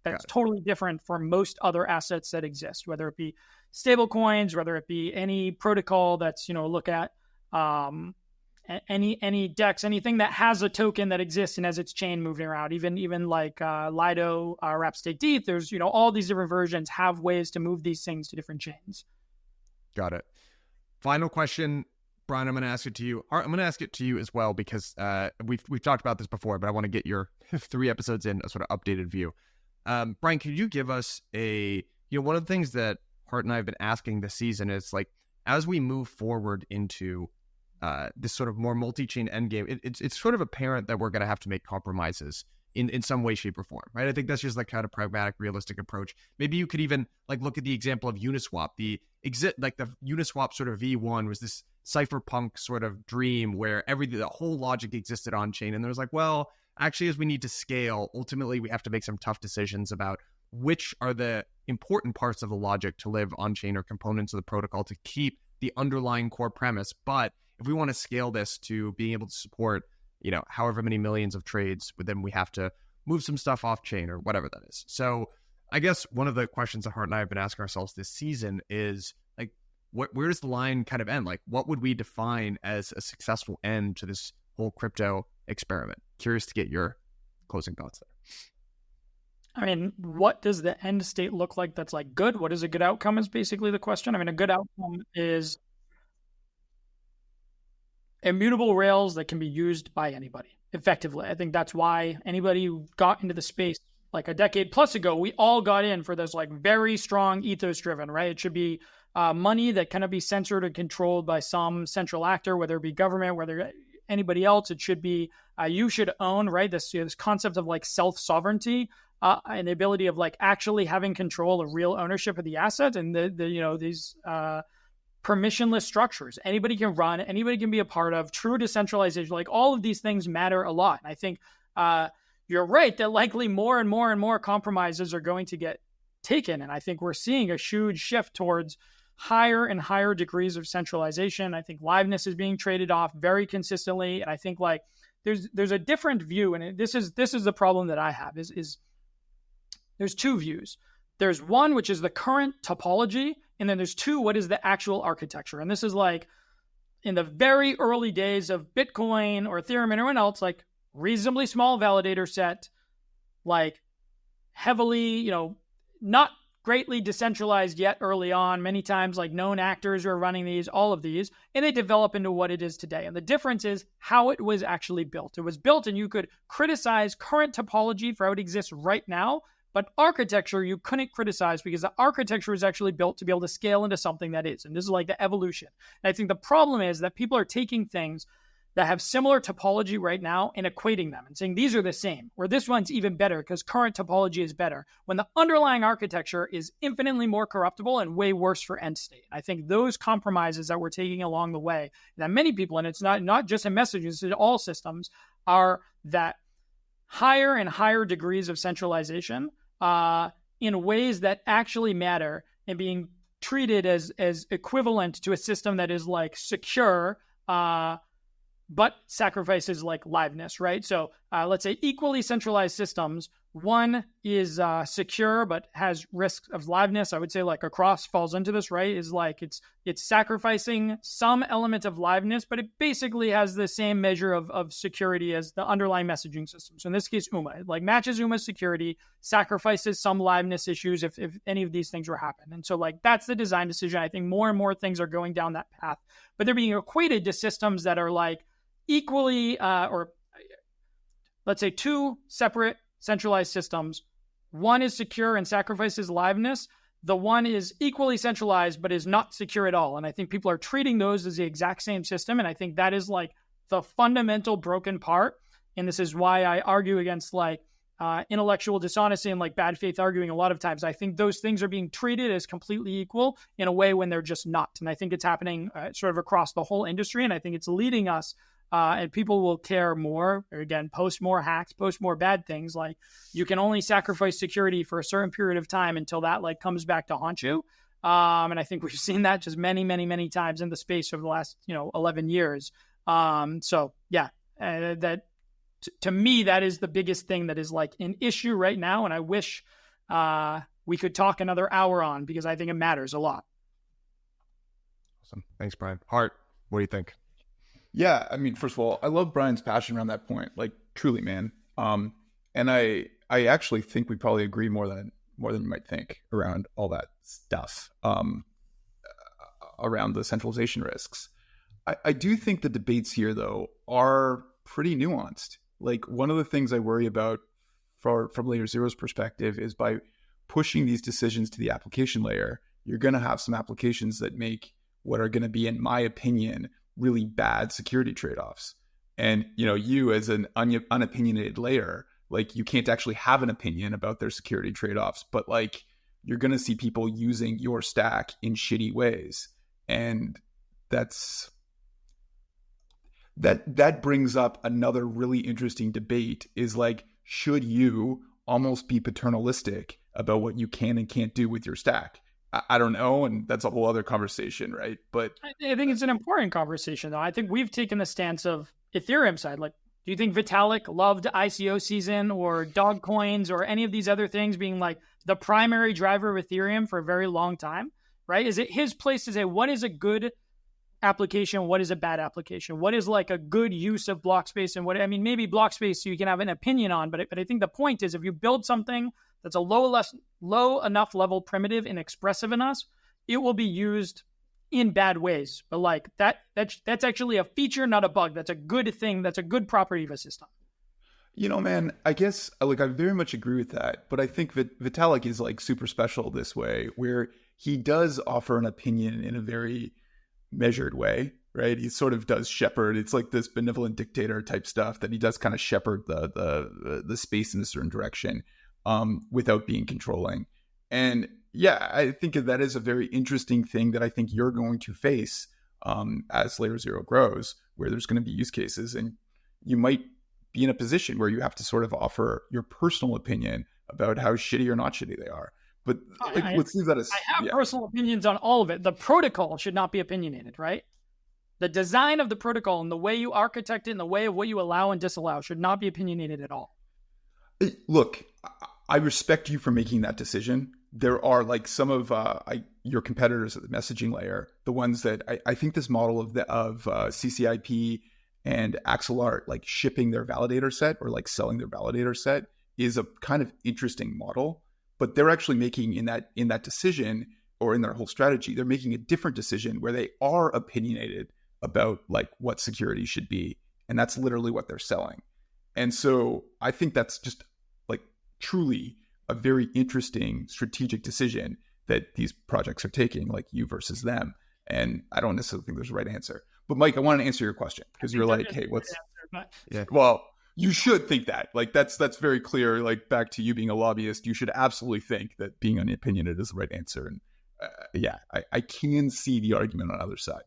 That's totally different from most other assets that exist, whether it be stable coins, whether it be any protocol that's, look at any DEX, anything that has a token that exists and has its chain moving around, even like Lido, Wrap Staked ETH, there's, all these different versions have ways to move these things to different chains. Got it. Final question, Bryan, I'm going to ask it to you. Hart, I'm going to ask it to you as well, because we've talked about this before, but I want to get your 3 episodes in, a sort of updated view. Bryan, could you give us one of the things that Hart and I have been asking this season is, like, as we move forward into this sort of more multi-chain endgame, it's sort of apparent that we're going to have to make compromises in some way, shape, or form, right? I think that's just like kind of pragmatic, realistic approach. Maybe you could even like look at the example of Uniswap. The Uniswap sort of V1 was this cypherpunk sort of dream where the whole logic existed on chain, and there was like, well, actually, as we need to scale, ultimately we have to make some tough decisions about which are the important parts of the logic to live on chain or components of the protocol to keep the underlying core premise. But if we want to scale this to being able to support, however many millions of trades, then we have to move some stuff off chain or whatever that is. So I guess one of the questions that Hart and I have been asking ourselves this season is, like, where does the line kind of end? Like, what would we define as a successful end to this whole crypto experiment? Curious to get your closing thoughts there. I mean, what does the end state look like that's like good? What is a good outcome is basically the question. I mean, a good outcome is immutable rails that can be used by anybody effectively. I think that's why anybody who got into the space like a decade plus ago, we all got in for this like very strong ethos driven, right? It should be money that cannot be censored and controlled by some central actor, whether it be government, whether anybody else. It should be, you should own, right? This concept of like self-sovereignty and the ability of like actually having control of real ownership of the asset, and these permissionless structures. Anybody can run, anybody can be a part of, true decentralization. Like all of these things matter a lot. And I think you're right that likely more and more and more compromises are going to get taken. And I think we're seeing a huge shift towards higher and higher degrees of centralization. I think liveness is being traded off very consistently. And I think like there's a different view. And this is the problem that I have is there's 2 views. There's one, which is the current topology. And then there's 2, what is the actual architecture? And this is like in the very early days of Bitcoin or Ethereum and everyone else, like reasonably small validator set, like heavily, not greatly decentralized yet early on. Many times like known actors are running these, all of these, and they develop into what it is today. And the difference is how it was actually built. It was built and you could criticize current topology for how it exists right now, but architecture you couldn't criticize because the architecture was actually built to be able to scale into something that is. And this is like the evolution. And I think the problem is that people are taking things that have similar topology right now and equating them and saying these are the same, or this one's even better because current topology is better, when the underlying architecture is infinitely more corruptible and way worse for end state. I think those compromises that we're taking along the way, that many people, and it's not just in messages, it's all systems, are that higher and higher degrees of centralization in ways that actually matter and being treated as equivalent to a system that is like secure, but sacrifices like liveness, right? So let's say equally centralized systems, one is secure, but has risks of liveness. I would say like Across falls into this, right? Is like it's sacrificing some element of liveness, but it basically has the same measure of security as the underlying messaging system. So in this case, UMA, it like matches UMA's security, sacrifices some liveness issues if any of these things were happen. And so like that's the design decision. I think more and more things are going down that path, but they're being equated to systems that are like equally, or let's say 2 separate centralized systems. One is secure and sacrifices liveness. The one is equally centralized, but is not secure at all. And I think people are treating those as the exact same system. And I think that is like the fundamental broken part. And this is why I argue against like intellectual dishonesty and like bad faith arguing a lot of times. I think those things are being treated as completely equal in a way when they're just not. And I think it's happening sort of across the whole industry. And I think it's leading us and people will care more, or again, post more hacks, post more bad things. Like you can only sacrifice security for a certain period of time until that like comes back to haunt you. And I think we've seen that just many, many, many times in the space over the last, 11 years. So yeah, to me, that is the biggest thing that is like an issue right now. And I wish we could talk another hour on, because I think it matters a lot. Awesome. Thanks, Bryan. Hart, what do you think? Yeah, I mean, first of all, I love Bryan's passion around that point. Like, truly, man. And I actually think we probably agree more than you might think around all that stuff, around the centralization risks. I do think the debates here, though, are pretty nuanced. Like, one of the things I worry about from LayerZero's perspective is by pushing these decisions to the application layer, you're going to have some applications that make what are going to be, in my opinion, really bad security trade-offs. And, you as an unopinionated layer, like, you can't actually have an opinion about their security trade-offs, but like, you're going to see people using your stack in shitty ways. And that brings up another really interesting debate, is like, should you almost be paternalistic about what you can and can't do with your stack? I don't know, and that's a whole other conversation, right? But I think it's an important conversation, though. I think we've taken the stance of Ethereum side. Like, do you think Vitalik loved ICO season or dog coins or any of these other things being like the primary driver of Ethereum for a very long time, right? Is it his place to say, what is a good application? What is a bad application? What is like a good use of block space? And maybe block space you can have an opinion on, but I think the point is, if you build something that's a low enough level primitive and expressive enough, it will be used in bad ways. But like that's actually a feature, not a bug. That's a good thing. That's a good property of a system. Man, I guess like I very much agree with that. But I think Vitalik is like super special this way, where he does offer an opinion in a very measured way, right? He sort of does shepherd. It's like this benevolent dictator type stuff that he does kind of shepherd the space in a certain direction, without being controlling. And yeah, I think that is a very interesting thing that I think you're going to face as LayerZero grows, where there's going to be use cases, and you might be in a position where you have to sort of offer your personal opinion about how shitty or not shitty they are. But let's leave that as... I have personal opinions on all of it. The protocol should not be opinionated, right? The design of the protocol and the way you architect it and the way of what you allow and disallow should not be opinionated at all. Look, I respect you for making that decision. There are like some of your competitors at the messaging layer, the ones that I think this model of CCIP and Axelart, like shipping their validator set or like selling their validator set, is a kind of interesting model. But they're actually making in that decision, or in their whole strategy, they're making a different decision where they are opinionated about like what security should be, and that's literally what they're selling. And so I think that's just like truly a very interesting strategic decision that these projects are taking, like you versus them. And I don't necessarily think there's a right answer. But Mike, I want to answer your question, because you're like, hey, what's... Yeah. Well, you should think that. Like, that's very clear. Like, back to you being a lobbyist, you should absolutely think that being unopinionated is the right answer. And I can see the argument on the other side.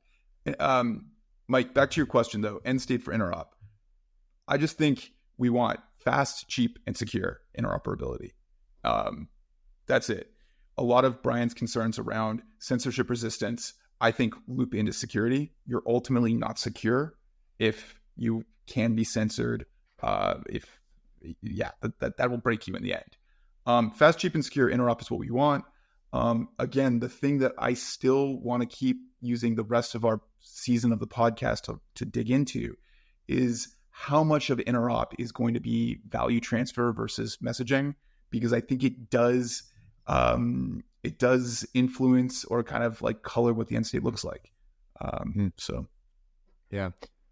Mike, back to your question, though. End state for interop. I just think we want fast, cheap, and secure interoperability. That's it. A lot of Bryan's concerns around censorship resistance, I think, loop into security. You're ultimately not secure if you can be censored. That will break you in the end. Fast, cheap, and secure interop is what we want. Again, the thing that I still want to keep using the rest of our season of the podcast to dig into is how much of interop is going to be value transfer versus messaging, because I think it does influence or kind of like color what the end state looks like. So, yeah.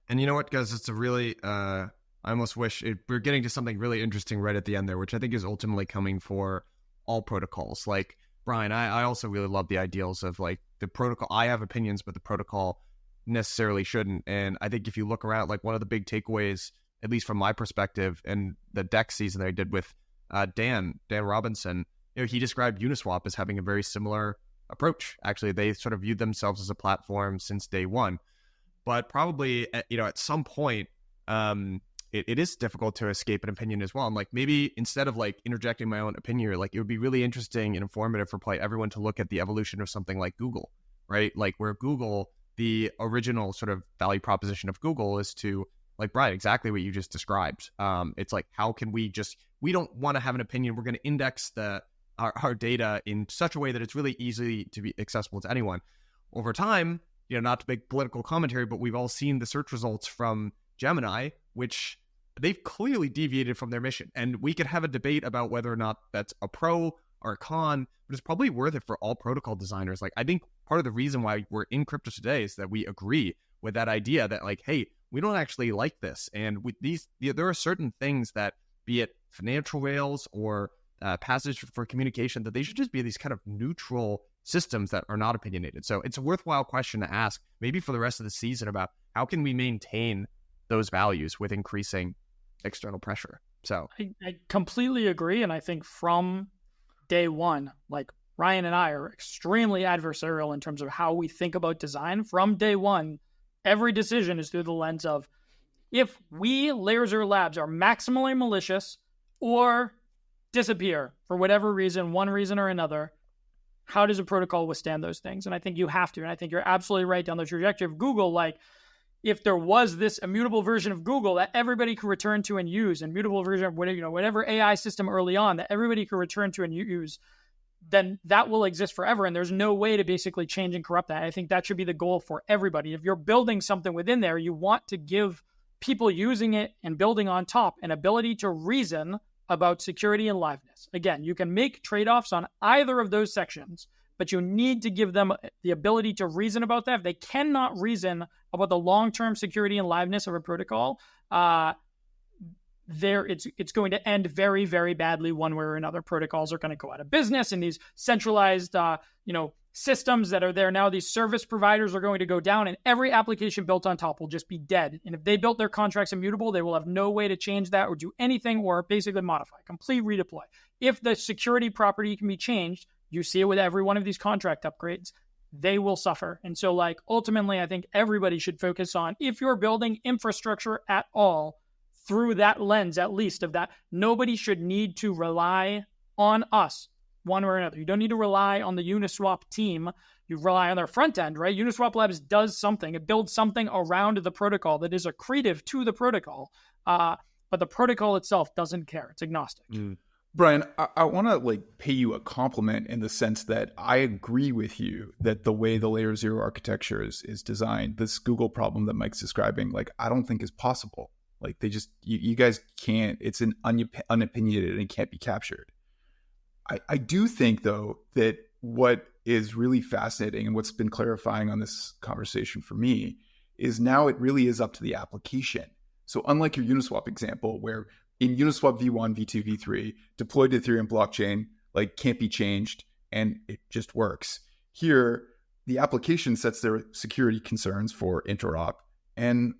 And you know what, guys, it's a really, I almost wish we're getting to something really interesting right at the end there, which I think is ultimately coming for all protocols. Like, Bryan, I also really love the ideals of like the protocol. I have opinions, but the protocol necessarily shouldn't. And I think if you look around, like one of the big takeaways, at least from my perspective, and the deck season that I did with Dan Robinson, he described Uniswap as having a very similar approach. Actually, they sort of viewed themselves as a platform since day one. but probably at some point, it is difficult to escape an opinion as well. And like maybe instead of like interjecting my own opinion, like it would be really interesting and informative for everyone to look at the evolution of something like Google, right? Like where Google, the original sort of value proposition of Google is to, like Bryan, exactly what you just described. It's like, how can we don't want to have an opinion. We're going to index our data in such a way that it's really easy to be accessible to anyone. Over time, not to make political commentary, but we've all seen the search results from Gemini, which they've clearly deviated from their mission. And we could have a debate about whether or not that's a pro or a con, but it's probably worth it for all protocol designers. Like, I think part of the reason why we're in crypto today is that we agree with that idea that like, hey, we don't actually like this. And with there are certain things that, be it financial rails or passage for communication, that they should just be these kind of neutral systems that are not opinionated. So it's a worthwhile question to ask, maybe for the rest of the season, about how can we maintain those values with increasing external pressure. So I completely agree. And I think from day one, like Ryan and I are extremely adversarial in terms of how we think about design. From day one, every decision is through the lens of, if we, LayerZero Labs, are maximally malicious or disappear for whatever reason, one reason or another, how does a protocol withstand those things? And I think you have to. And I think you're absolutely right down the trajectory of Google. Like, if there was this immutable version of Google that everybody could return to and use, immutable version of whatever AI system early on that everybody could return to and use, then that will exist forever. And there's no way to basically change and corrupt that. I think that should be the goal for everybody. If you're building something within there, you want to give people using it and building on top an ability to reason about security and liveness. Again, you can make trade-offs on either of those sections, but you need to give them the ability to reason about that. If they cannot reason about the long-term security and liveness of a protocol, it's going to end very, very badly one way or another. Protocols are going to go out of business, and these centralized systems that are there now, these service providers are going to go down, and every application built on top will just be dead. And if they built their contracts immutable, they will have no way to change that or do anything or basically modify, complete redeploy. If the security property can be changed, you see it with every one of these contract upgrades, they will suffer. And so like ultimately, I think everybody should focus on, if you're building infrastructure at all, through that lens, at least, of that, nobody should need to rely on us one way or another. You don't need to rely on the Uniswap team. You rely on their front end, right? Uniswap Labs does something. It builds something around the protocol that is accretive to the protocol. But the protocol itself doesn't care. It's agnostic. Bryan, I want to pay you a compliment in the sense that I agree with you that the way the LayerZero architecture is designed, this Google problem that Mike's describing, I don't think is possible. They just, you guys can't, it's an unopinionated and it can't be captured. I do think, though, that what is really fascinating and what's been clarifying on this conversation for me is now it really is up to the application. So unlike your Uniswap example, where in Uniswap v1, v2, v3, deployed to Ethereum blockchain, can't be changed and it just works. Here, the application sets their security concerns for interop, and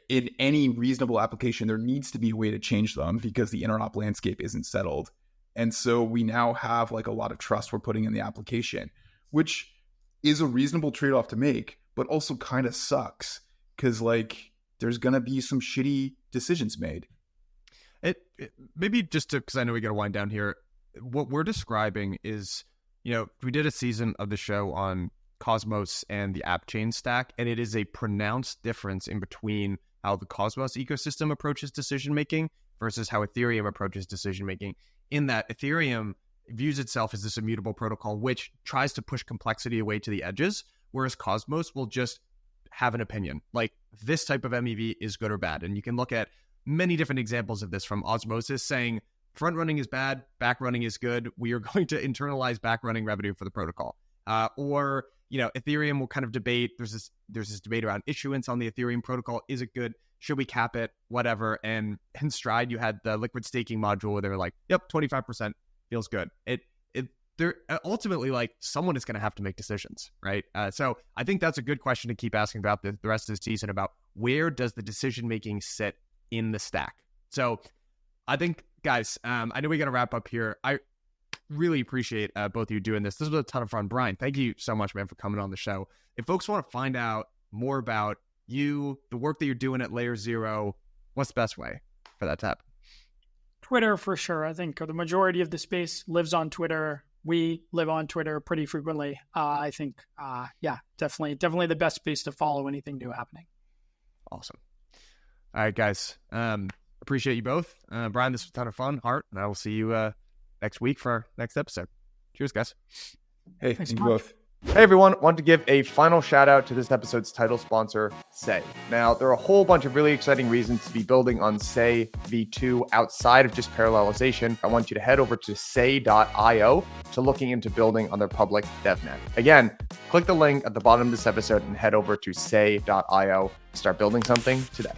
in any reasonable application, there needs to be a way to change them because the interop landscape isn't settled. And so we now have a lot of trust we're putting in the application, which is a reasonable trade-off to make, but also kind of sucks because there's going to be some shitty decisions made. It maybe just because I know we got to wind down here, what we're describing is, we did a season of the show on Cosmos and the app chain stack, and it is a pronounced difference in between how the Cosmos ecosystem approaches decision-making versus how Ethereum approaches decision-making, in that Ethereum views itself as this immutable protocol, which tries to push complexity away to the edges, whereas Cosmos will just have an opinion. This type of MEV is good or bad. And you can look at many different examples of this, from Osmosis saying front running is bad, back running is good. We are going to internalize back running revenue for the protocol. Or Ethereum will kind of debate. There's this debate around issuance on the Ethereum protocol. Is it good? Should we cap it? Whatever. And in Stride, you had the liquid staking module where they were like, yep, 25% feels good. They're ultimately someone is going to have to make decisions, right? So I think that's a good question to keep asking about the rest of the season, about where does the decision making sit in the stack. So I think, guys, I know we got to wrap up here. I really appreciate both of you doing this. This was a ton of fun. Bryan, thank you so much, man, for coming on the show. If folks want to find out more about you, the work that you're doing at LayerZero, what's the best way for that to happen? Twitter for sure. I think the majority of the space lives on Twitter. We live on Twitter pretty frequently. I think, definitely the best space to follow anything new happening. Awesome. All right, guys. Appreciate you both. Bryan, this was a ton of fun. Hart, and I will see you next week for our next episode. Cheers, guys. Hey, thank you both. Hey everyone, want to give a final shout out to this episode's title sponsor, Sei. Now, there are a whole bunch of really exciting reasons to be building on Sei v2 outside of just parallelization. I want you to head over to sei.io to looking into building on their public devnet. Again, click the link at the bottom of this episode and head over to sei.io to start building something today.